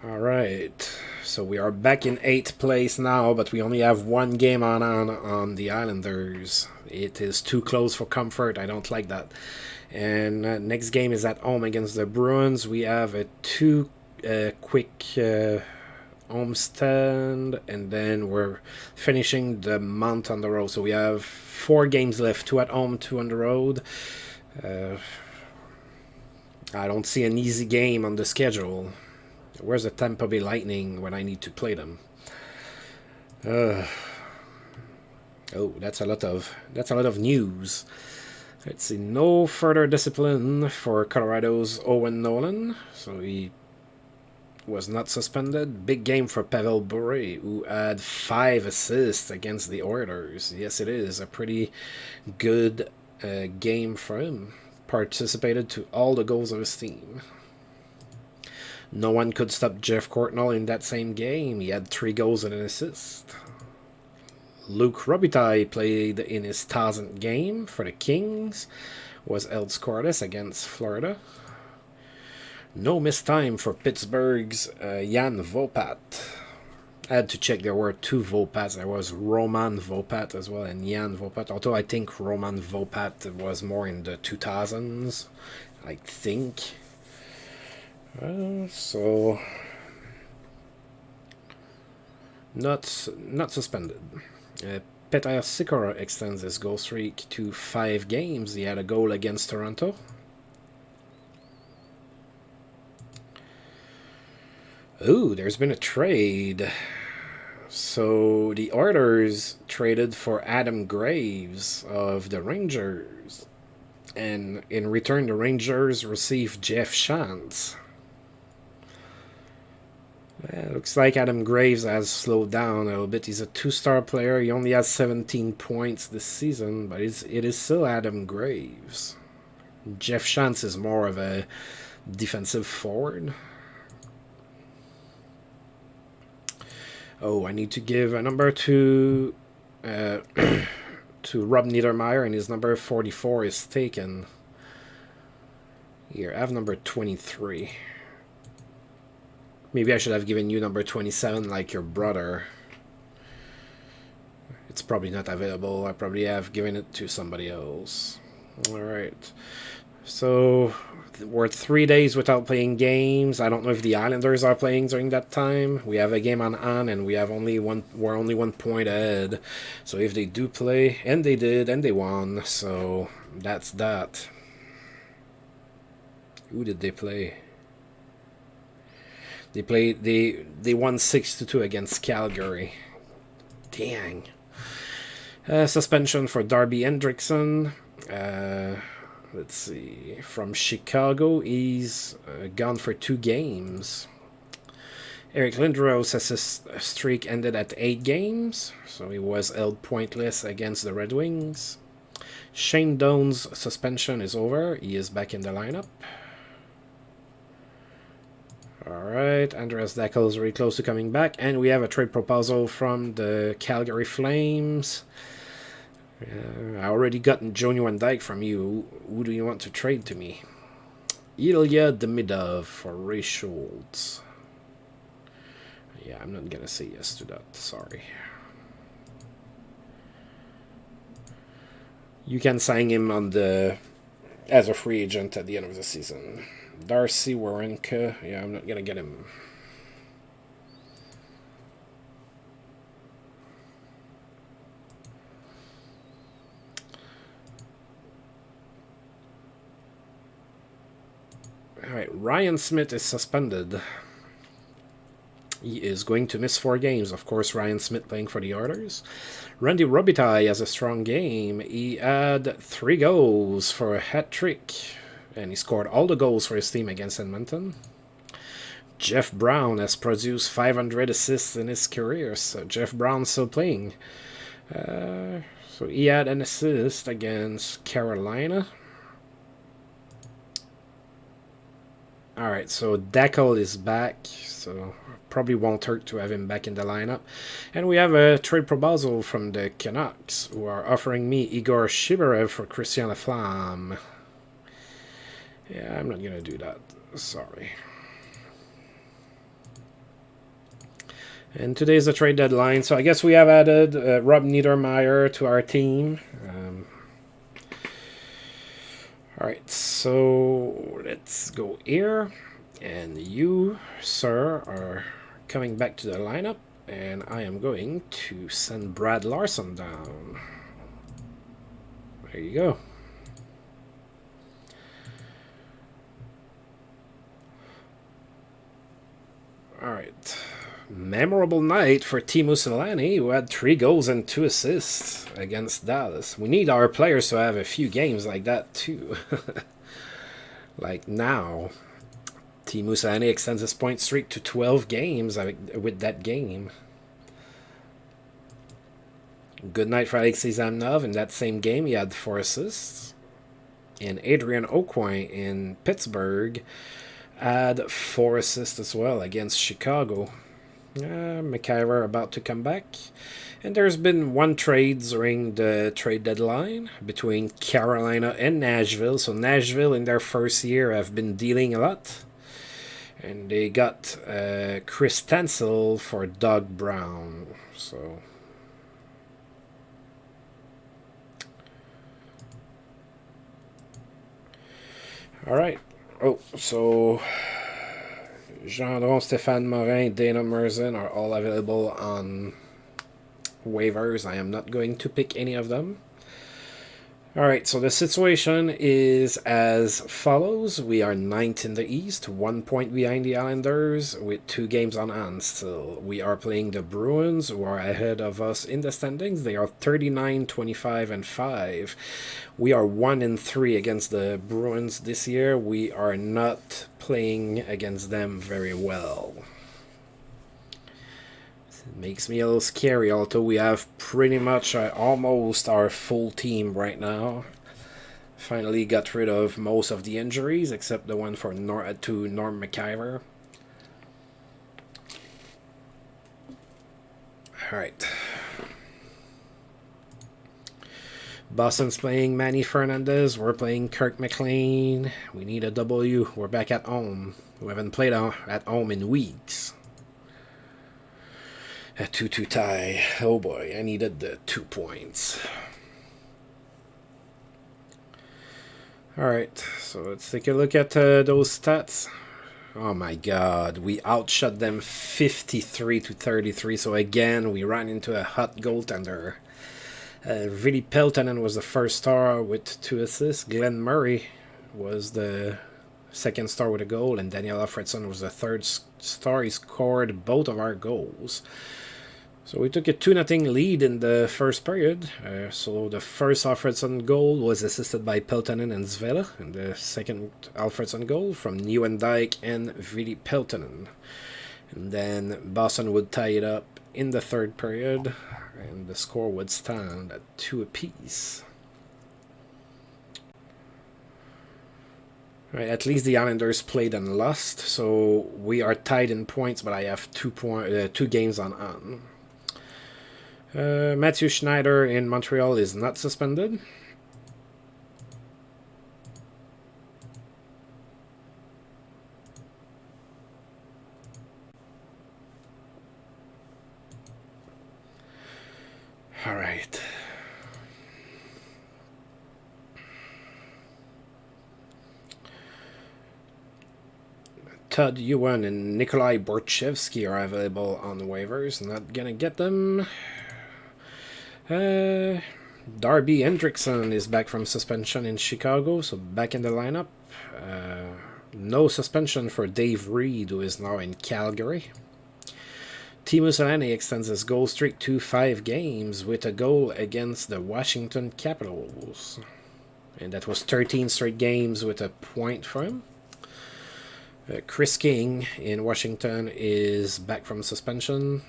Alright, so we are back in 8th place now, but we only have 1 game on the Islanders. It is too close for comfort. I don't like that. And next game is at home against the Bruins. We have a 2 quick homestand, and then we're finishing the month on the road. So we have 4 games left, 2 at home, 2 on the road. I don't see an easy game on the schedule. Where's the Tampa Bay Lightning when I need to play them? Oh, that's a lot of news. Let's see. No further discipline for Colorado's Owen Nolan, so he was not suspended. Big game for Pavel Bure, who had 5 assists against the Oilers. Yes, it is a pretty good game for him. Participated to all the goals of his team. No one could stop Jeff Courtnall in that same game. He had 3 goals and an assist. Luke Robitaille played in his 1000th game for the Kings. Was held scoreless against Florida. No missed time for Pittsburgh's Jan Vopat. I had to check, there were 2 Vopats. There was Roman Vopat as well and Jan Vopat. Although I think Roman Vopat was more in the 2000s. I think. So not suspended. Petr Sikora extends his goal streak to 5 games. He had a goal against Toronto. There's been a trade. So the Oilers traded for Adam Graves of the Rangers, and in return the Rangers received Jeff Shantz. Looks like Adam Graves has slowed down a little bit. He's a 2-star player. He only has 17 points this season, but it is still Adam Graves. Jeff Shantz is more of a defensive forward. I need to give a number to Rob Niedermeyer, and his number 44 is taken. Here, I have number 23. Maybe I should have given you number 27 like your brother. It's probably not available. I probably have given it to somebody else. Alright. So we're 3 days without playing games. I don't know if the Islanders are playing during that time. We have a game on, and we're only 1 point ahead. So if they do play, and they did, and they won, so that's that. Who did they play? They won 6-2 against Calgary. Dang. Suspension for Darby Hendrickson. Let's see. From Chicago, he's gone for 2 games. Eric Lindros' assist streak ended at 8 games, so he was held pointless against the Red Wings. Shane Doan's suspension is over. He is back in the lineup. Alright, Andreas Dackel is really close to coming back, and we have a trade proposal from the Calgary Flames. I already got Joe Nieuwendyk from you. Who do you want to trade to me? Ilya Demidov for Ray Schultz. Yeah, I'm not gonna say yes to that, sorry. You can sign him as a free agent at the end of the season. Darcy Warenka, yeah, I'm not gonna get him. Alright, Ryan Smith is suspended. He is going to miss 4 games. Of course, Ryan Smith playing for the Oilers. Randy Robitaille has a strong game. He had 3 goals for a hat-trick. And he scored all the goals for his team against Edmonton. Jeff Brown has produced 500 assists in his career. So Jeff Brown's still playing. So he had an assist against Carolina. Alright, so Dackel is back. So probably won't hurt to have him back in the lineup. And we have a trade proposal from the Canucks, who are offering me Igor Shibarev for Christian Laflamme. Yeah, I'm not going to do that. Sorry. And today's the trade deadline, so I guess we have added Rob Niedermeyer to our team. Alright, so let's go here. And you, sir, are coming back to the lineup. And I am going to send Brad Larson down. There you go. Alright. Memorable night for Teemu Selanne, who had 3 goals and 2 assists against Dallas. We need our players to have a few games like that too. Like now. Teemu Selanne extends his point streak to 12 games with that game. Good night for Alexei Zamnov. In that same game, he had 4 assists. And Adrian Aucoin in Pittsburgh had 4 assists as well against Chicago. McIver about to come back. And there's been 1 trade during the trade deadline between Carolina and Nashville. So Nashville in their first year have been dealing a lot. And they got Chris Tansel for Doug Brown. So alright. Oh, so Gendron, Stéphane Morin, Dana Merzen are all available on waivers. I am not going to pick any of them. Alright, so the situation is as follows. We are 9th in the East, 1 point behind the Islanders with 2 games on hand still. We are playing the Bruins, who are ahead of us in the standings. They are 39, 25, and 5. We are 1-3 against the Bruins this year. We are not playing against them very well. It makes me a little scary, although we have pretty much almost our full team right now. Finally got rid of most of the injuries, except the one for Norm McIver. Alright. Boston's playing Manny Fernandez. We're playing Kirk McLean. We need a W. We're back at home. We haven't played at home in weeks. A 2-2 tie. Oh boy, I needed the 2 points. Alright, so let's take a look at those stats. Oh my god, we outshot them 53-33, so again, we ran into a hot goaltender. Vili Peltonen was the first star with 2 assists. Glenn Murray was the second star with a goal, and Daniel Alfredson was the third star. He scored both of our goals. So we took a 2-0 lead in the first period. So the first Alfredson goal was assisted by Peltonen and Zvela, and the second Alfredson goal from Nieuwendyk and Vili Peltonen. And then Boston would tie it up in the third period, and the score would stand at 2 apiece. Right, at least the Islanders played and lost, so we are tied in points, but I have 2 games on hand. Matthew Schneider in Montreal is not suspended. All right. Todd Ewan and Nikolai Borchevsky are available on the waivers. Not gonna get them. Darby Hendrickson is back from suspension in Chicago, so back in the lineup. No suspension for Dave Reed, who is now in Calgary. Teemu Selanne extends his goal streak to 5 games with a goal against the Washington Capitals. And that was 13 straight games with a point for him. Chris King in Washington is back from suspension.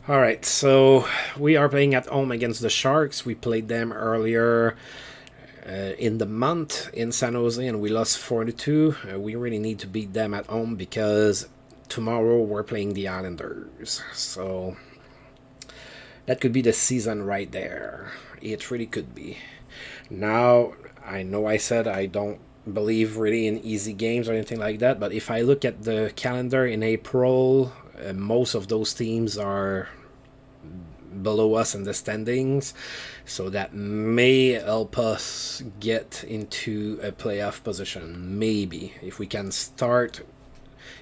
All right, so we are playing at home against the Sharks. We played them earlier in the month in San Jose, and we lost 4-2. We really need to beat them at home because tomorrow we're playing the Islanders. So that could be the season right there. It really could be. Now, I know I said I don't believe really in easy games or anything like that, but if I look at the calendar in April, most of those teams are below us in the standings, so that may help us get into a playoff position. Maybe if we can start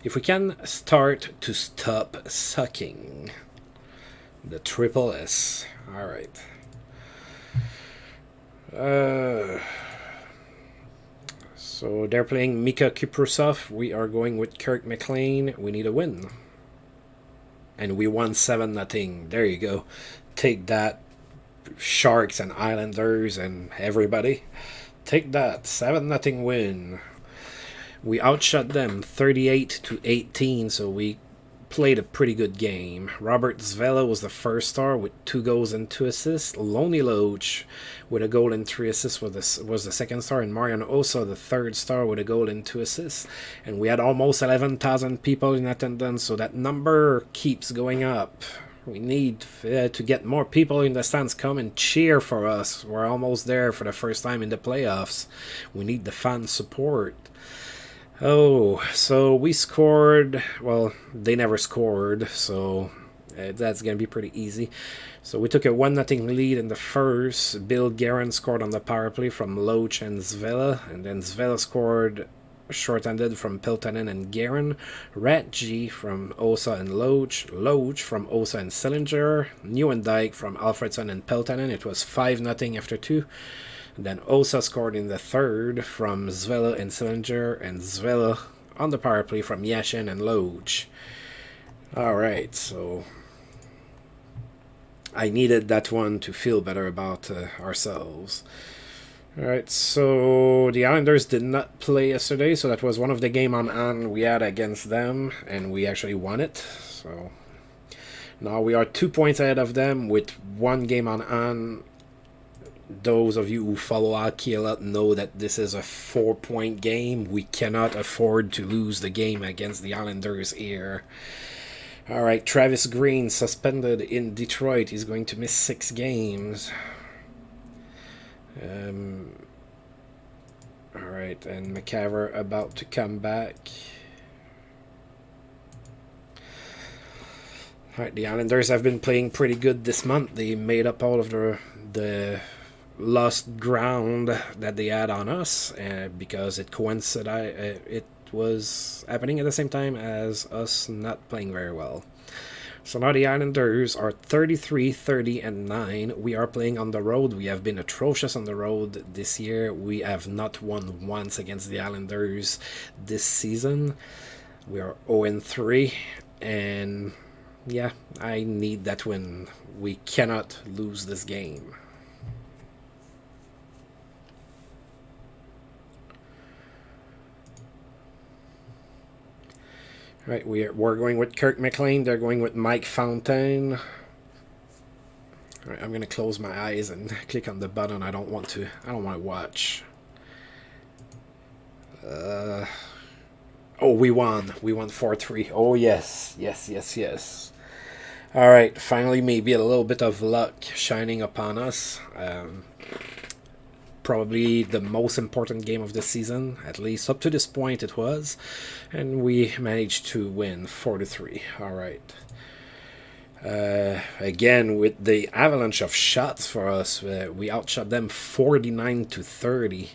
to stop sucking. The triple S. All right. So they're playing Mika Kuprusov. We are going with Kirk McLean. We need a win. And we won 7-0. There you go. Take that, Sharks and Islanders and everybody. Take that. 7-0 win. We outshot them 38-18, so we played a pretty good game. Robert Zvela was the first star with 2 goals and 2 assists. Loney Loach with a goal and 3 assists was the second star, and Marian Osa the third star with a goal and 2 assists. And we had almost 11,000 people in attendance, so that number keeps going up. We need to get more people in the stands come and cheer for us. We're almost there for the first time in the playoffs. We need the fan support. Oh, so we scored. Well, they never scored, so that's going to be pretty easy. So we took a 1-0 lead in the first. Bill Guerin scored on the power play from Loach and Zvela, and then Zvela scored short-handed from Piltanen and Guerin. Ratji from Osa and Loach. Loach from Osa and Sillinger. Nieuwendyk from Alfredson and Piltanen. It was 5-0 after 2. Then Osa scored in the third from Zvela and Sillinger, and Zvela on the power play from Yashin and Loach. Alright, so I needed that one to feel better about ourselves. Alright, so the Islanders did not play yesterday, so that was one of the game on hand we had against them, and we actually won it. So now we are 2 points ahead of them with 1 game on hand. Those of you who follow hockey a lot know that this is a 4-point game. We cannot afford to lose the game against the Islanders here. Alright, Travis Green suspended in Detroit. He's going to miss 6 games. Alright, and McCaver about to come back. Alright, the Islanders have been playing pretty good this month. They made up all of the lost ground that they had on us because it coincided. It was happening at the same time as us not playing very well. So now the Islanders are 33-30-9. We are playing on the road. We have been atrocious on the road this year. We have not won once against the Islanders this season. We are 0-3, and yeah, I need that win. We cannot lose this game. Right, we're going with Kirk McLean. They're going with Mike Fountain. All right, I'm gonna close my eyes and click on the button. I don't want to watch. Oh, we won. We won 4-3. Oh yes. All right, finally, maybe a little bit of luck shining upon us. Probably the most important game of the season, at least up to this point it was, and we managed to win 4-3. All right. Again, with the avalanche of shots for us, we outshot them 49-30.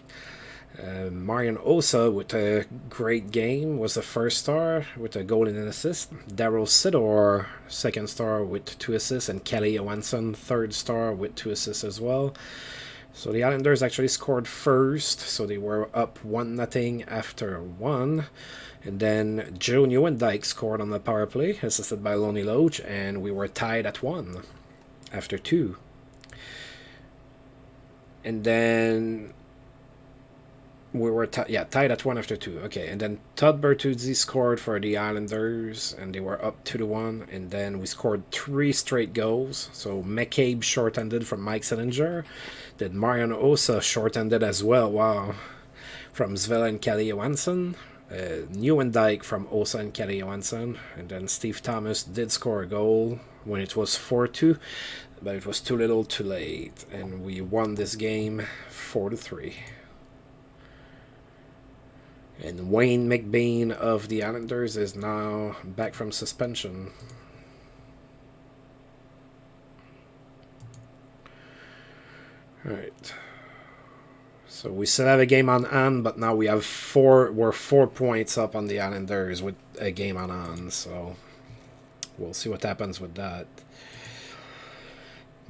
Marian Osa with a great game was the first star with a goal and an assist. Daryl Sidor, second star with 2 assists, and Kelly Johansson, third star with 2 assists as well. So the Islanders actually scored first, so they were up 1-0 after 1. And then Joe Nieuwendyk scored on the power play, assisted by Lonnie Loach, and we were tied at 1 after 2. And then we were tied at 1 after 2. Okay, and then Todd Bertuzzi scored for the Islanders, and they were up 2-1. And then we scored 3 straight goals. So McCabe short-handed from Mike Sillinger. Then Marian Osa short-handed as well. Wow, from Svela and Kelly Johansson. Nieuwendyk from Osa and Kelly Johansson. And then Steve Thomas did score a goal when it was 4-2, but it was too little too late, and we won this game 4-3. And Wayne McBain of the Islanders is now back from suspension. Alright. So we still have a game on hand, but now we're 4 points up on the Islanders with a game on hand, so we'll see what happens with that.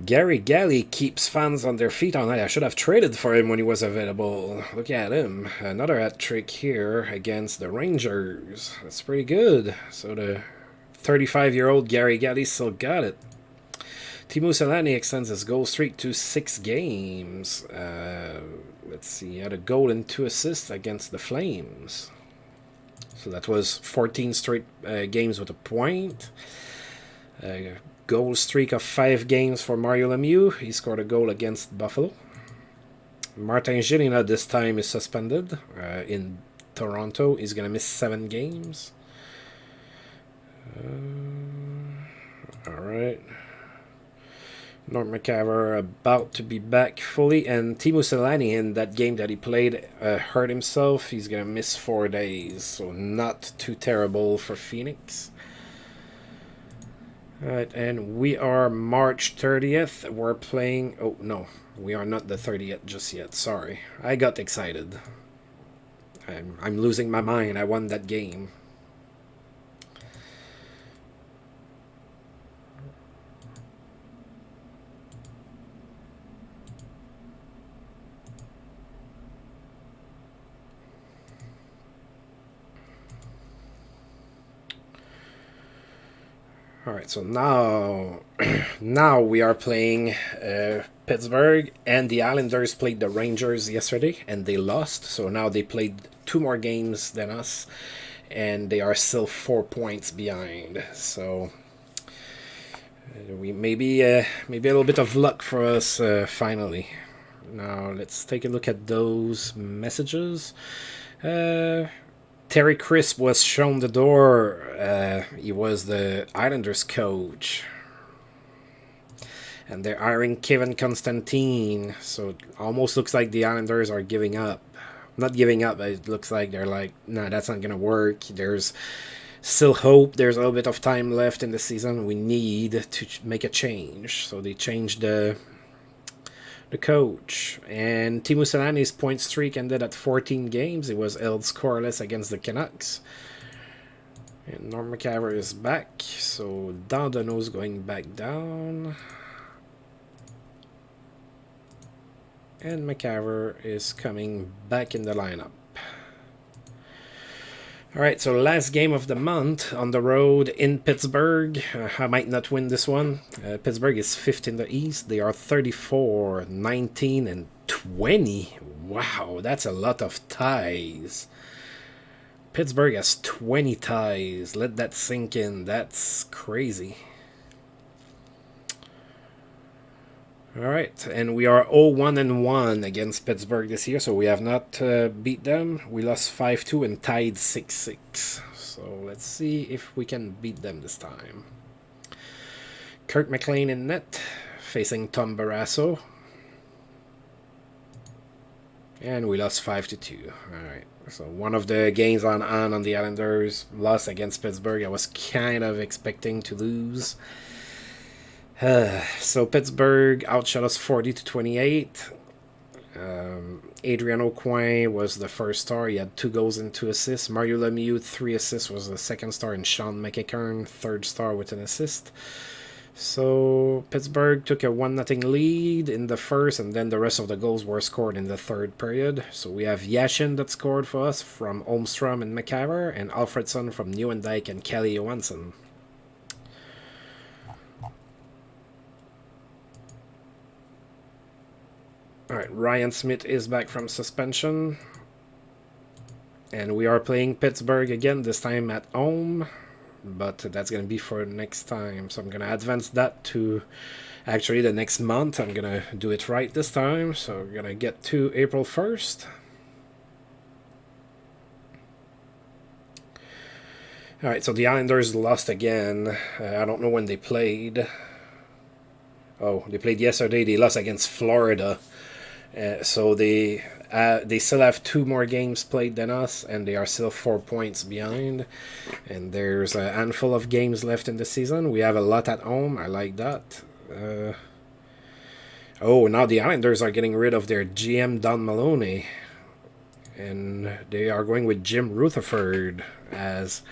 Gary Galley keeps fans on their feet all night. I should have traded for him when he was available. Look at him. Another hat trick here against the Rangers. That's pretty good. So the 35-year-old Gary Galley still got it. Teemu Selanne extends his goal streak to 6 games. Let's see. He had a goal and 2 assists against the Flames. So that was 14 straight games with a point. Goal streak of 5 games for Mario Lemieux. He scored a goal against Buffalo. Martin Gélina this time is suspended in Toronto. He's going to miss 7 games. Alright. Norm McCaver about to be back fully. And Teemu Selanne in that game that he played hurt himself. He's going to miss 4 days. So not too terrible for Phoenix. Alright, and we are March 30th. We're playing... Oh, no. We are not the 30th just yet. Sorry. I got excited. I'm losing my mind. I won that game. Alright, so now we are playing Pittsburgh, and the Islanders played the Rangers yesterday, and they lost. So now they played 2 more games than us, and they are still 4 points behind. So we maybe a little bit of luck for us finally. Now let's take a look at those messages. Terry Crisp was shown the door. He was the Islanders coach. And they're hiring Kevin Constantine. So it almost looks like the Islanders are giving up. Not giving up, but it looks like they're like, nah, that's not going to work. There's still hope. There's a little bit of time left in the season. We need to make a change. So they changed the coach. And Teemu Selanne's point streak ended at 14 games. It was held scoreless against the Canucks. And Norm McCaver is back. So Dandonneau's going back down. And McCaver is coming back in the lineup. Alright, so last game of the month on the road in Pittsburgh. I might not win this one. Pittsburgh is 5th in the East. They are 34, 19, and 20. Wow, that's a lot of ties. Pittsburgh has 20 ties. Let that sink in. That's crazy. Alright, and we are 0-1-1 against Pittsburgh this year, so we have not beat them. We lost 5-2 and tied 6-6. So let's see if we can beat them this time. Kurt McLean in net, facing Tom Barrasso. And we lost 5-2. Alright, so one of the games on the Islanders, lost against Pittsburgh. I was kind of expecting to lose. So Pittsburgh outshot us 40-28. Adrian Aucoin was the first star. He had 2 goals and 2 assists. Mario Lemieux, 3 assists, was the second star. And Sean McEachern, third star with an assist. So Pittsburgh took a 1-0 lead in the first, and then the rest of the goals were scored in the third period. So we have Yashin that scored for us from Holmstrom and McCarver, and Alfredson from Nieuwendyk and Kelly Johansson. Alright, Ryan Smith is back from suspension. And we are playing Pittsburgh again, this time at home. But that's going to be for next time. So I'm going to advance that to actually the next month. I'm going to do it right this time. So we're going to get to April 1st. Alright, so the Islanders lost again. I don't know when they played. Oh, they played yesterday. They lost against Florida. So they still have 2 more games played than us, and they are still 4 points behind. And there's a handful of games left in the season. We have a lot at home. I like that. Now the Islanders are getting rid of their GM Don Maloney, and they are going with Jim Rutherford as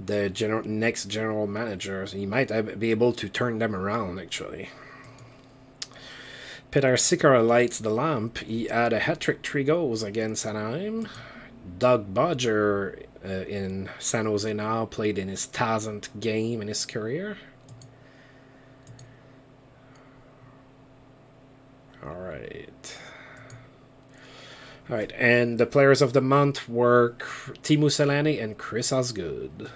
the next general manager. So he might be able to turn them around, actually. Peter Sikora lights the lamp. He had a hat-trick, 3 goals against Anaheim. Doug Bodger in San Jose now played in his 1000th game in his career. Alright, and the players of the month were Teemu Selanne and Chris Osgood.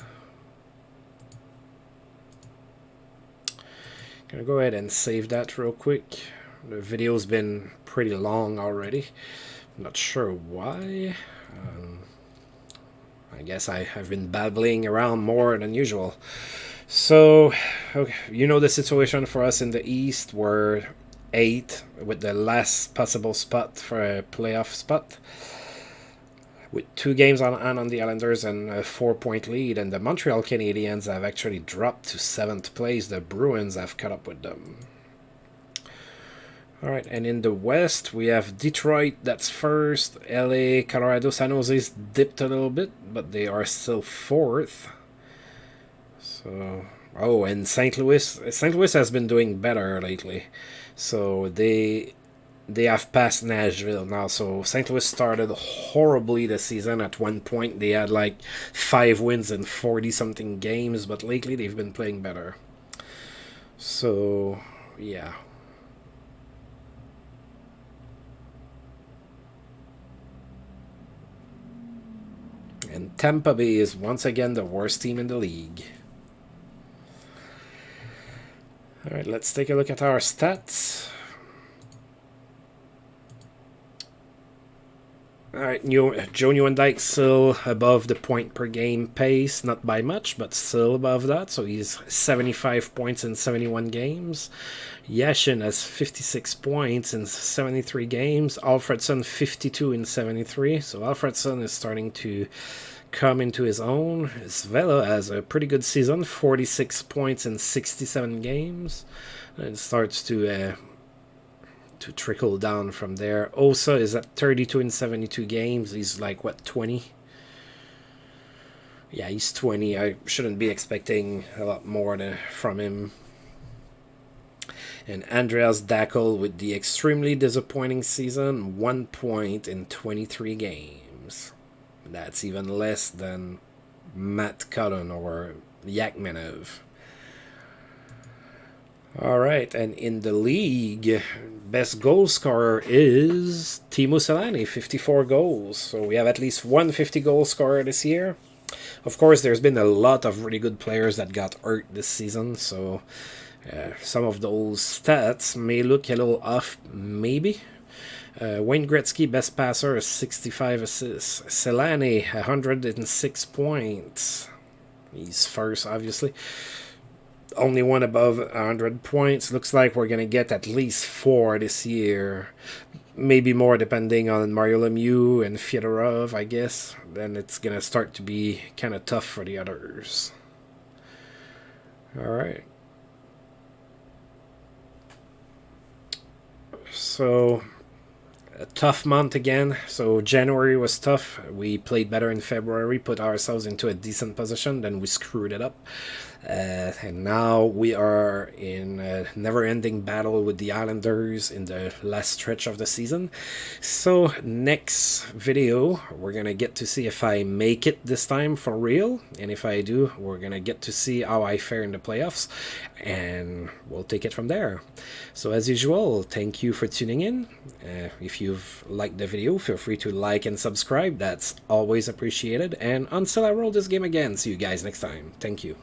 Gonna go ahead and save that real quick. The video's been pretty long already. I'm not sure why. I guess I have been babbling around more than usual. So, okay, you know the situation for us in the East. We're 8 with the last possible spot for a playoff spot, with 2 games on the Islanders and a 4-point lead. And the Montreal Canadiens have actually dropped to 7th place. The Bruins have caught up with them. Alright, and in the West, we have Detroit, that's first. LA, Colorado, San Jose's dipped a little bit, but they are still 4th. So, and St. Louis. St. Louis has been doing better lately. So they have passed Nashville now. So St. Louis started horribly this season. At one point, they had like 5 wins in 40-something games, but lately they've been playing better. So, yeah. And Tampa Bay is once again the worst team in the league. Alright, let's take a look at our stats. Alright, Joe Nieuwendyk still above the point per game pace, not by much, but still above that. So he's 75 points in 71 games. Yashin has 56 points in 73 games. Alfredson 52 in 73. So Alfredson is starting to come into his own. Svella has a pretty good season, 46 points in 67 games. And it starts to trickle down from there. Osa is at 32 in 72 games. He's like, what, 20? Yeah, he's 20. I shouldn't be expecting a lot more from him. And Andreas Dackel with the extremely disappointing season, 1 point in 23 games. That's even less than Matt Cullen or Yakmanov. Alright, and in the league, best goal scorer is Teemu Selanne, 54 goals. So we have at least one 50-goal scorer this year. Of course, there's been a lot of really good players that got hurt this season, so some of those stats may look a little off, maybe. Wayne Gretzky, best passer, 65 assists. Selanne, 106 points. He's first, obviously. Only one above 100 points. Looks like we're going to get at least 4 this year. Maybe more depending on Mario Lemieux and Fyodorov, I guess. Then it's going to start to be kind of tough for the others. Alright. So, a tough month again. So January was tough. We played better in February, put ourselves into a decent position, then we screwed it up. And now we are in a never-ending battle with the Islanders in the last stretch of the season. So next video, we're gonna get to see if I make it this time for real, and if I do, we're gonna get to see how I fare in the playoffs, and we'll take it from there. So as usual, thank you for tuning in. If you've liked the video, feel free to like and subscribe. That's always appreciated. And until I roll this game again, see you guys next time. Thank you.